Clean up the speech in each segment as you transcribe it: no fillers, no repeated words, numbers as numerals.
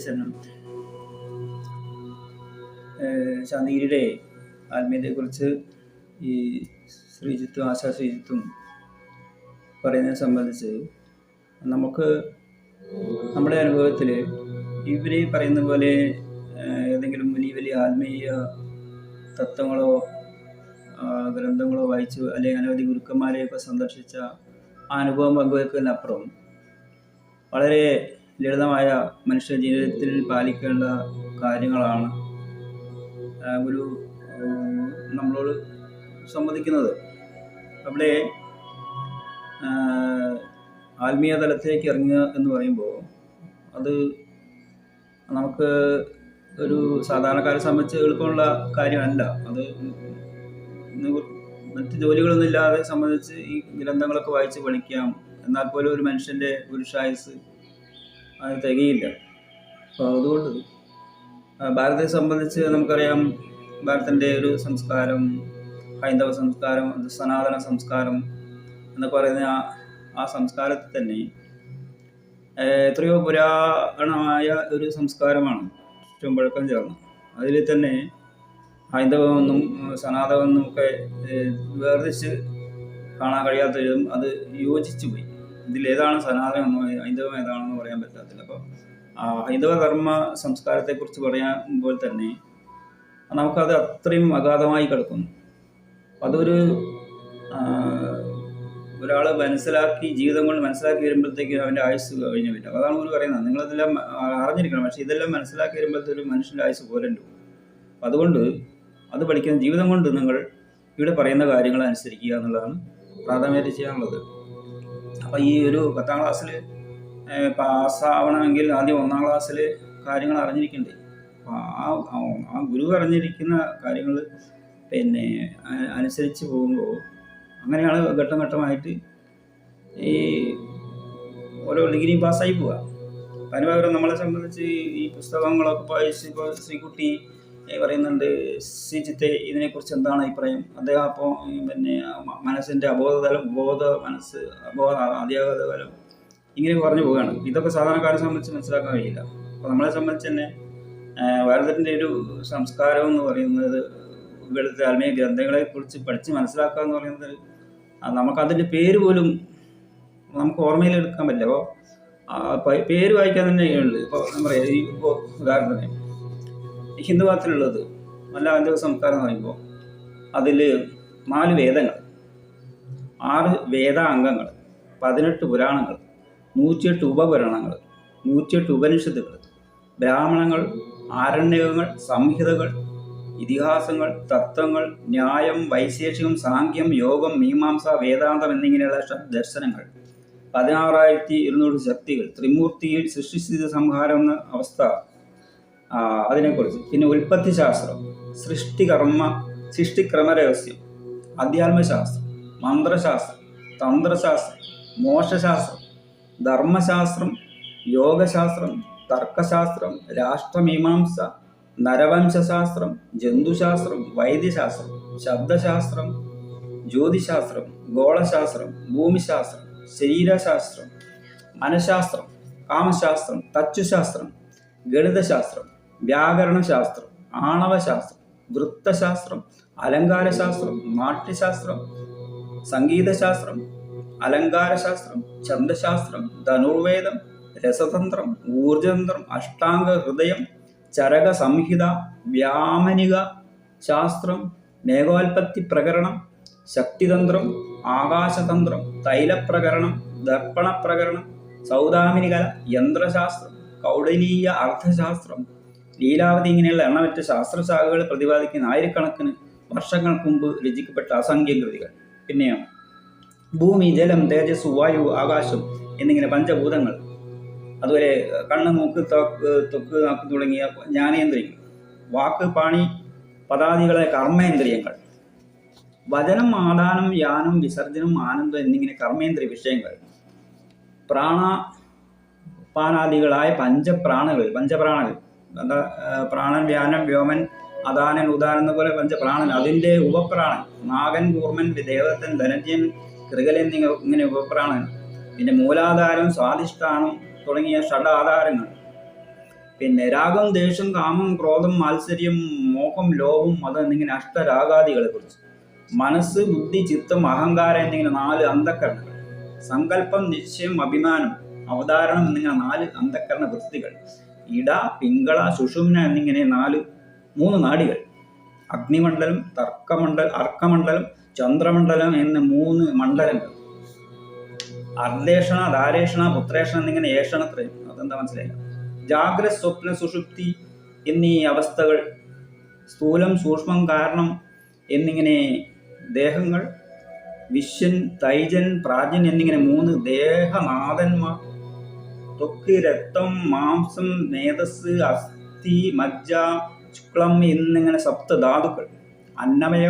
അധ്യക്ഷൻ ശാന്തിഗിരിയുടെ ആത്മീയതയെക്കുറിച്ച് ഈ ശ്രീജിത്തും ആശാ ശ്രീജിത്തും പറയുന്നതിനെ സംബന്ധിച്ച് നമുക്ക് നമ്മുടെ അനുഭവത്തിൽ ഇവർ പറയുന്ന പോലെ ഏതെങ്കിലും വലിയ വലിയ ആത്മീയ തത്വങ്ങളോ ഗ്രന്ഥങ്ങളോ വായിച്ചു അല്ലെങ്കിൽ അനവധി ഗുരുക്കന്മാരെയൊക്കെ സന്ദർശിച്ച ആ അനുഭവം പങ്കുവെക്കുന്നതിനപ്പുറം വളരെ ലളിതമായ മനുഷ്യ ജീവിതത്തിൽ പാലിക്കേണ്ട കാര്യങ്ങളാണ് ഗുരു നമ്മളോട് സംവദിക്കുന്നത്. അവിടെ ആത്മീയ തലത്തിലേക്ക് ഇറങ്ങുക എന്ന് പറയുമ്പോൾ അത് നമുക്ക് ഒരു സാധാരണക്കാരെ സംബന്ധിച്ച് എളുപ്പമുള്ള കാര്യമല്ല. അത് മറ്റ് ജോലികളൊന്നും ഇല്ലാതെ സംബന്ധിച്ച് ഈ ഗ്രന്ഥങ്ങളൊക്കെ വായിച്ച് പഠിക്കാം. എന്നാൽ പോലും ഒരു മനുഷ്യൻ്റെ പുരുഷായുസ് അത് തികയില്ല. അപ്പോൾ അതുകൊണ്ട് ഭാരതത്തെ സംബന്ധിച്ച് നമുക്കറിയാം, ഭാരതത്തിൻ്റെ ഒരു സംസ്കാരം, ഹൈന്ദവ സംസ്കാരം, സനാതന സംസ്കാരം എന്നൊക്കെ പറയുന്ന ആ സംസ്കാരത്തിൽ തന്നെ എത്രയോ പുരാതനമായ ഒരു സംസ്കാരമാണ്, ഏറ്റവും പഴക്കം ചേർന്ന്. അതിൽ തന്നെ ഹൈന്ദവമെന്നും സനാതനമെന്നും ഒക്കെ വേർതിരിച്ച് കാണാൻ കഴിയാത്തതും അത് യോജിച്ചു പോയി. ഇതിലേതാണ് സനാതനമെന്നോ ഹൈന്ദവം ഏതാണെന്ന് പറയാൻ പറ്റാത്തില്ല. അപ്പോൾ ഹൈന്ദവ ധർമ്മ സംസ്കാരത്തെക്കുറിച്ച് പറയുമ്പോൾ തന്നെ നമുക്കത് അത്രയും അഗാധമായി കിടക്കുന്നു. അതൊരു ഒരാൾ മനസ്സിലാക്കി ജീവിതം കൊണ്ട് മനസ്സിലാക്കി വരുമ്പോഴത്തേക്കും അവൻ്റെ ആയുസ് കഴിഞ്ഞു വരും. അതാണ് ഒരു പറയുന്നത്, നിങ്ങളതെല്ലാം അറിഞ്ഞിരിക്കണം. പക്ഷേ ഇതെല്ലാം മനസ്സിലാക്കി വരുമ്പോഴത്തേക്ക് ഒരു മനുഷ്യൻ്റെ ആയുസ് പോരണ്ടു. അതുകൊണ്ട് അത് പഠിക്കുന്ന ജീവിതം കൊണ്ട് നിങ്ങൾ ഇവിടെ പറയുന്ന കാര്യങ്ങൾ അനുസരിക്കുക എന്നുള്ളതാണ് പ്രാഥമികമായിട്ട് ചെയ്യാനുള്ളത്. അപ്പോൾ ഈ ഒരു 10ാം ക്ലാസ്സിൽ പാസ്സാവണമെങ്കിൽ ആദ്യം 1ാം ക്ലാസ്സിൽ കാര്യങ്ങൾ അറിഞ്ഞിരിക്കണ്ടേ. ആ ഗുരു അറിഞ്ഞിരിക്കുന്ന കാര്യങ്ങൾ പിന്നെ അനുസരിച്ച് പോകുമ്പോൾ അങ്ങനെയാണ് ഘട്ടം ഘട്ടമായിട്ട് ഈ ഓരോ ഡിഗ്രിയും പാസ്സായി പോവുക. അതിന് പകരം നമ്മളെ സംബന്ധിച്ച് ഈ പുസ്തകങ്ങളൊക്കെ വായിച്ച് ഇപ്പോൾ ശ്രീകുട്ടി പറയുന്നുണ്ട്, ശ്രീജിത്തെ ഇതിനെക്കുറിച്ച് എന്താണ് അഭിപ്രായം? അദ്ദേഹം അപ്പോൾ പിന്നെ മനസ്സിൻ്റെ അബോധതലം, മനസ്സ്, അധ്യാപക തലം ഇങ്ങനെ പറഞ്ഞു പോവുകയാണ്. ഇതൊക്കെ സാധാരണക്കാരെ സംബന്ധിച്ച് മനസ്സിലാക്കാൻ കഴിയില്ല. അപ്പോൾ നമ്മളെ സംബന്ധിച്ച് തന്നെ ഭാരതത്തിൻ്റെ ഒരു സംസ്കാരം എന്ന് പറയുന്നത്, ഇവിടുത്തെ ആത്മീയ ഗ്രന്ഥങ്ങളെക്കുറിച്ച് പഠിച്ച് മനസ്സിലാക്കുക എന്ന് പറയുന്നത് നമുക്കതിൻ്റെ പേര് പോലും നമുക്ക് ഓർമ്മയിലെടുക്കാൻ പറ്റില്ല. അപ്പോൾ പേര് വായിക്കാൻ തന്നെ ഉണ്ട്. ഇപ്പോൾ എന്താ പറയുക, ഇപ്പോൾ ഉദാഹരണത്തിന് ഹിന്ദു മതത്തിലുള്ളത് നല്ല ഹൈന്ദവ സംസ്കാരം എന്ന് പറയുമ്പോൾ അതിൽ 4 വേദങ്ങൾ, 6 വേദാംഗങ്ങൾ, 18 പുരാണങ്ങൾ, 108 ഉപപുരാണങ്ങൾ, 108 ഉപനിഷത്തുകൾ, ബ്രാഹ്മണങ്ങൾ, ആരണ്യകങ്ങൾ, സംഹിതകൾ, ഇതിഹാസങ്ങൾ, തത്വങ്ങൾ, ന്യായം, വൈശേഷികം, സാങ്ക്യം, യോഗം, മീമാംസ, വേദാന്തം എന്നിങ്ങനെയുള്ള ദർശനങ്ങൾ, 16,200 ശക്തികൾ, ത്രിമൂർത്തിയിൽ സൃഷ്ടിസ്ഥിതി സംഹാരം എന്ന അവസ്ഥ, അതിനെക്കുറിച്ച് പിന്നെ ഉൽപ്പത്തി ശാസ്ത്രം, സൃഷ്ടിക്രമരഹസ്യം, അധ്യാത്മശാസ്ത്രം, മന്ത്രശാസ്ത്രം, തന്ത്രശാസ്ത്രം, മോക്ഷശാസ്ത്രം, ധർമ്മശാസ്ത്രം, യോഗശാസ്ത്രം, തർക്കശാസ്ത്രം, രാഷ്ട്രമീമാംസ, നരവംശാസ്ത്രം, ജന്തുശാസ്ത്രം, വൈദ്യശാസ്ത്രം, ശബ്ദശാസ്ത്രം, ജ്യോതിശാസ്ത്രം, ഗോളശാസ്ത്രം, ഭൂമിശാസ്ത്രം, ശരീരശാസ്ത്രം, മനഃശാസ്ത്രം, കാമശാസ്ത്രം, തച്ചുശാസ്ത്രം, ഗണിതശാസ്ത്രം, വ്യാകരണശാസ്ത്രം, ആണവശാസ്ത്രം, വൃത്തശാസ്ത്രം, അലങ്കാരശാസ്ത്രം, നാട്യശാസ്ത്രം, സംഗീതശാസ്ത്രം, അലങ്കാരശാസ്ത്രം, ഛന്ദശാസ്ത്രം, ധനുർവേദം, രസതന്ത്രം, ഊർജതന്ത്രം, അഷ്ടാംഗ ഹൃദയം, ചരക സംഹിത, വ്യാമനിക ശാസ്ത്രം, മേഘോൽപത്തി പ്രകരണം, ശക്തിതന്ത്രം, ആകാശതന്ത്രം, തൈലപ്രകരണം, ദർപ്പണപ്രകരണം, സൗദാമിനികല, യന്ത്രശാസ്ത്രം, കൗടലീയ അർത്ഥശാസ്ത്രം, ലീലാവതി ഇങ്ങനെയുള്ള എണ്ണമറ്റ ശാസ്ത്രശാഖകൾ പ്രതിപാദിക്കുന്ന ആയിരക്കണക്കിന് വർഷങ്ങൾക്ക് മുമ്പ് രചിക്കപ്പെട്ട അസംഖ്യം കൃതികൾ. പിന്നെയാണ് ഭൂമി, ജലം, തേജസ്, വായു, ആകാശം എന്നിങ്ങനെ പഞ്ചഭൂതങ്ങൾ, അതുപോലെ കണ്ണ്, മൂക്ക്, ത്വക്ക്, നാക്ക് തുടങ്ങിയ ജ്ഞാനേന്ദ്രിയങ്ങൾ, വാക്ക്, പാണി, പദാദികളെ കർമ്മേന്ദ്രിയങ്ങൾ, വചനം, ആദാനം, യാനം, വിസർജനം, ആനന്ദം എന്നിങ്ങനെ കർമ്മേന്ദ്രിയ വിഷയങ്ങൾ, പ്രാണാപാനാദികളായ പഞ്ചപ്രാണകൾ, എന്താ പ്രാണൻ, വ്യാനം, വ്യോമൻ, അദാനൻ, ഉദാനൻ എന്നപോലെ പഞ്ചപ്രാണൻ, അതിൻ്റെ ഉപപ്രാണൻ, നാഗൻ, കൂർമൻ, ദേവതൻ, ധനഞ്ജൻ, കൃകൽ എന്നിങ്ങനെ ഉപപ്രാണൻ, പിന്നെ മൂലാധാരം, സ്വാധിഷ്ഠാനം തുടങ്ങിയ ഷഡാധാരങ്ങൾ, പിന്നെ രാഗം, ദേഷ്യം, കാമം, ക്രോധം, മാത്സര്യം, മോഹം, ലോഭം, മതം എന്നിങ്ങനെ അഷ്ടരാഗാദികളെ കുറിച്ച്. മനസ്സ്, ബുദ്ധി, ചിത്തം, അഹങ്കാരം എന്നിങ്ങനെ 4 അന്ധക്കരണങ്ങൾ. സങ്കല്പം, നിശ്ചയം, അഭിമാനം, അവതാരണം എന്നിങ്ങനെ 4 അന്ധക്കരണ വൃത്തികൾ. ഇട, പിങ്കള, സുഷുമ്ന എന്നിങ്ങനെ 3 നാഡികൾ. അഗ്നിമണ്ഡലം, അർക്കമണ്ഡലം, ചന്ദ്രമണ്ഡലം എന്ന 3 മണ്ഡലങ്ങൾ. അർദ്ധേഷണ, ധാരേഷണ, പുത്രേഷണ എന്നിങ്ങനെ ഏഷണത്രയം. അതെന്താ മനസ്സിലായില്ല. ജാഗ്രത, സ്വപ്ന, സുഷുപ്തി എന്നീ അവസ്ഥകൾ. സ്ഥൂലം, സൂക്ഷ്മം, കാരണം എന്നിങ്ങനെ ദേഹങ്ങൾ. വിശ്വൻ, തൈജൻ, പ്രാജ്ഞൻ എന്നിങ്ങനെ 3 ദേഹനാഥന്മാർ. ത്വക്ക്, രക്തം, മാംസം, മേധസ്, അസ്ഥി, മജ്ജ, ശുക്ലം എന്നിങ്ങനെ 7 ധാതുക്കൾ. അന്നമയ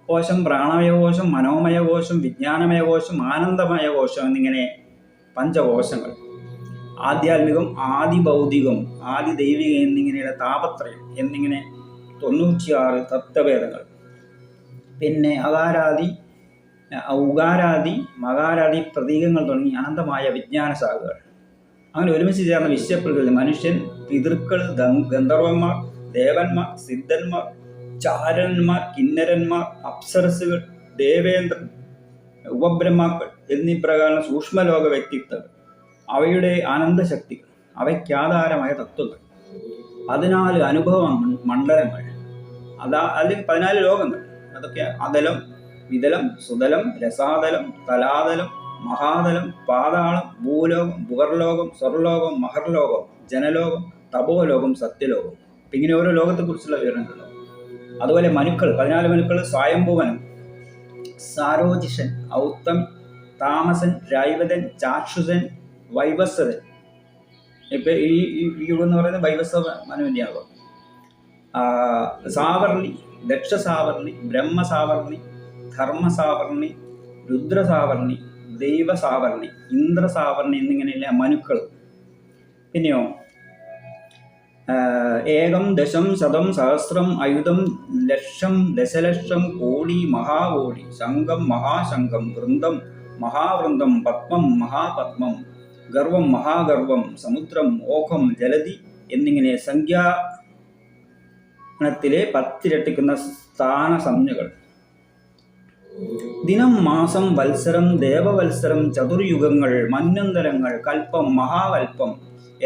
കോശം, പ്രാണമയ കോശം, മനോമയ കോശം, വിജ്ഞാനമയ കോശം, ആനന്ദമയ കോശം എന്നിങ്ങനെ 5 കോശങ്ങൾ. ആധ്യാത്മികം, ആദിഭൗതികം, ആദിദൈവികം എന്നിങ്ങനെയുള്ള താപത്രയം എന്നിങ്ങനെ 96 തത്വഭേദങ്ങൾ. പിന്നെ അകാരാദി, ഉകാരാദി, മകാരാദി പ്രതീകങ്ങൾ തുടങ്ങി അനന്തമായ വിജ്ഞാന ശാഖകൾ. അങ്ങനെ ഒരുമിച്ച് ചേർന്ന വിശ്വപ്രകൃതി. മനുഷ്യൻ, പിതൃക്കൾ, ഗന്ധർവന്മാർ, ദേവന്മാർ, സിദ്ധന്മാർ, ചാരന്മാർ, കിന്നരന്മാർ, അപ്സരസുകൾ, ദേവേന്ദ്രൻ, ഉപബ്രഹ്മാക്കൾ എന്നീ പ്രകാരം സൂക്ഷ്മലോക വ്യക്തിത്വങ്ങൾ, അവയുടെ ആനന്ദശക്തികൾ, അവയ്ക്കാധാരമായ തത്വങ്ങൾ, 14 അനുഭവ മണ്ഡലങ്ങൾ, അല്ലെങ്കിൽ 14 ലോകങ്ങൾ. അതൊക്കെ അതലം, വിതലം, സുതലം, രസാതലം, തലാതലം, മഹാതലം, പാതാളം, ഭൂലോകം, ഭുവർലോകം, സ്വർലോകം, മഹർലോകം, ജനലോകം, തപോലോകം, സത്യലോകം. അപ്പം ഇങ്ങനെ ഓരോ ലോകത്തെക്കുറിച്ചുള്ള വിവരണങ്ങളുണ്ടാവും. അതുപോലെ മനുക്കൾ, 14 മനുക്കൾ. സ്വയംഭുവനം, സാരോജിഷൻ, ഔത്തം, താമസൻ, രൈവതൻ, ചാക്ഷുസൻ, വൈവസ്വതൻ. ഇപ്പം ഈ യുഗം എന്ന് പറയുന്നത് വൈവസ്വ മനുവിൻ്റെയാകും. സാവർണി, ദക്ഷസാവർണി, ബ്രഹ്മസാവർണി, ധർമ്മസാവർണി, രുദ്രസാവർണി, ദൈവസാവർണി, ഇന്ദ്രസാവർണി എന്നിങ്ങനെയുള്ള മനുക്കൾ. പിന്നെയോ ഏകം, ദശം, ശതം, സഹസ്രം, അയുധം, ലക്ഷം, ദശലക്ഷം, കോടി, മഹാകോടി, ശംഖം, മഹാശംഖം, വൃന്ദം, മഹാവൃന്ദം, പത്മം, മഹാപത്മം, ഗർവം, മഹാഗർവം, സമുദ്രം, ഓഖം, ജലധി എന്നിങ്ങനെ സംഖ്യാനത്തിലെ 10 ഇരട്ടിക്കുന്ന സ്ഥാനസംജ്ഞകൾ. ദിനം, മാസം, വത്സരം, ദേവവത്സരം, ചതുർയുഗങ്ങൾ, മന്വന്തരങ്ങൾ, കൽപ്പം, മഹാകൽപ്പം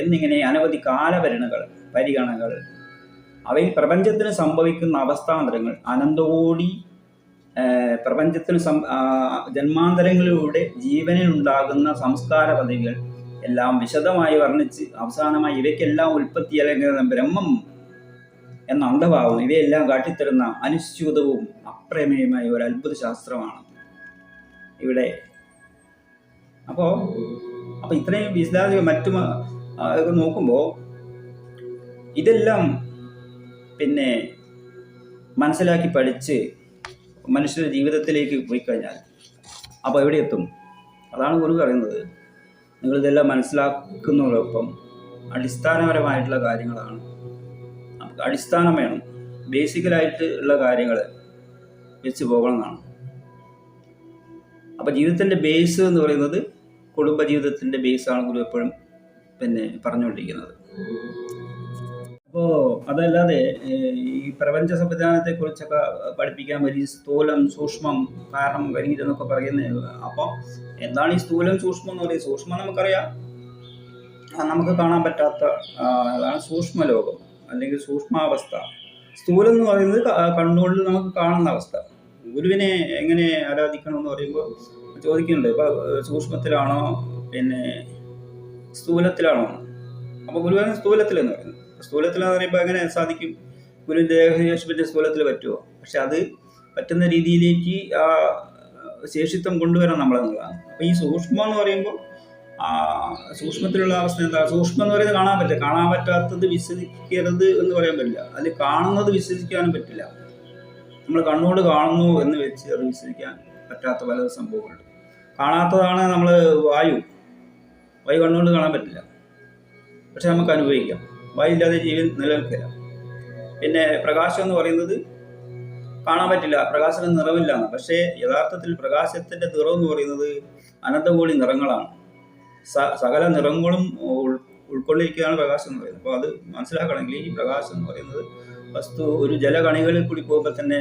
എന്നിങ്ങനെ അനവധി പരിഗണകൾ. അവയിൽ പ്രപഞ്ചത്തിന് സംഭവിക്കുന്ന അവസ്ഥാന്തരങ്ങൾ, അനന്തകോടി പ്രപഞ്ചത്തിന് ജന്മാന്തരങ്ങളിലൂടെ ജീവനിലുണ്ടാകുന്ന സംസ്കാര പദവികൾ എല്ലാം വിശദമായി വർണ്ണിച്ച് അവസാനമായി ഇവയ്ക്കെല്ലാം ഉൽപ്പത്തി അല്ലെങ്കിൽ ബ്രഹ്മം എന്ന അന്തഭാവം ഇവയെല്ലാം കാട്ടിത്തരുന്ന അനുസ്യൂതവും അപ്രമേയമായ ഒരു അത്ഭുത ശാസ്ത്രമാണ് ഇവിടെ. അപ്പോൾ ഇത്രയും വിശദാധികം മറ്റും നോക്കുമ്പോൾ ഇതെല്ലാം പിന്നെ മനസ്സിലാക്കി പഠിച്ച് മനുഷ്യരുടെ ജീവിതത്തിലേക്ക് പോയി കഴിഞ്ഞാൽ അപ്പോൾ എവിടെ എത്തും? അതാണ് ഗുരു പറയുന്നത്. നിങ്ങളിതെല്ലാം മനസ്സിലാക്കുന്നതോടൊപ്പം അടിസ്ഥാനപരമായിട്ടുള്ള കാര്യങ്ങളാണ്. നമുക്ക് അടിസ്ഥാനം വേണം. ബേസിക്കലായിട്ട് ഉള്ള കാര്യങ്ങൾ വെച്ച് പോകണം എന്നാണ്. അപ്പോൾ ജീവിതത്തിൻ്റെ ബേസ് എന്ന് പറയുന്നത് കുടുംബജീവിതത്തിൻ്റെ ബേസാണ് ഗുരു എപ്പോഴും പറഞ്ഞുകൊണ്ടിരിക്കുന്നത്. അപ്പോൾ അതല്ലാതെ ഈ പ്രപഞ്ച സംവിധാനത്തെക്കുറിച്ചൊക്കെ പഠിപ്പിക്കാൻ വലിയ സ്ഥൂലം, സൂക്ഷ്മം, കാരണം വരികയെന്നൊക്കെ പറയുന്നത്. അപ്പോൾ എന്താണ് ഈ സ്ഥൂലം, സൂക്ഷ്മം എന്ന് പറയുന്നത്? സൂക്ഷ്മം നമുക്കറിയാം, നമുക്ക് കാണാൻ പറ്റാത്ത അതാണ് സൂക്ഷ്മലോകം അല്ലെങ്കിൽ സൂക്ഷ്മാവസ്ഥ. സ്ഥൂലം എന്ന് പറയുന്നത് കണ്ണുകൊണ്ട് നമുക്ക് കാണുന്ന അവസ്ഥ. ഗുരുവിനെ എങ്ങനെ ആരാധിക്കണം എന്ന് പറയുമ്പോൾ ചോദിക്കുന്നുണ്ട്, ഇപ്പോൾ സൂക്ഷ്മത്തിലാണോ സ്ഥൂലത്തിലാണോ? അപ്പോൾ ഗുരു പറയുന്നത് സ്ഥൂലത്തിലെന്ന് പറയുന്നത്. സ്ഥൂലത്തിലെന്ന് പറയുമ്പോൾ എങ്ങനെ സാധിക്കും? ഗുരുവിൻ്റെ ദേഹശേഷിപ്പിൻ്റെ സ്ഥൂലത്തിൽ പറ്റുമോ? പക്ഷെ അത് പറ്റുന്ന രീതിയിലേക്ക് ആ ശേഷിത്വം കൊണ്ടുവരാൻ നമ്മളെന്നുള്ളതാണ്. അപ്പോൾ ഈ സൂക്ഷ്മം എന്ന് പറയുമ്പോൾ സൂക്ഷ്മത്തിലുള്ള അവസ്ഥ എന്താ? സൂക്ഷ്മം എന്ന് പറയുന്നത് കാണാൻ പറ്റാത്തത് വിശ്വസിക്കരുത് എന്ന് പറയാൻ പറ്റില്ല. അതിൽ കാണുന്നത് വിശ്വസിക്കാനും പറ്റില്ല. നമ്മൾ കണ്ണുകൊണ്ട് കാണുന്നു എന്ന് വെച്ച് അത് വിശ്വസിക്കാൻ പറ്റാത്ത പല സംഭവങ്ങളുണ്ട്. കാണാത്തതാണ് നമ്മൾ വായു കണ്ണുകൊണ്ട് കാണാൻ പറ്റില്ല, പക്ഷെ നമുക്ക് അനുഭവിക്കാം. വായു ഇല്ലാതെ ജീവൻ നിലനിൽക്കില്ല. പിന്നെ പ്രകാശം എന്ന് പറയുന്നത് കാണാൻ പറ്റില്ല, പ്രകാശത്തിന് നിറമില്ല. പക്ഷേ യഥാർത്ഥത്തിൽ പ്രകാശത്തിൻ്റെ നിറം എന്ന് പറയുന്നത് അനന്തകോടി നിറങ്ങളാണ്. സകല നിറങ്ങളും ഉൾക്കൊണ്ടിരിക്കുകയാണ് പ്രകാശം എന്ന് പറയുന്നത്. അപ്പോൾ അത് മനസ്സിലാക്കണമെങ്കിൽ ഈ പ്രകാശം എന്ന് പറയുന്നത് വസ്തു ഒരു ജലകണികളിൽ കൂടി പോകുമ്പോൾ തന്നെ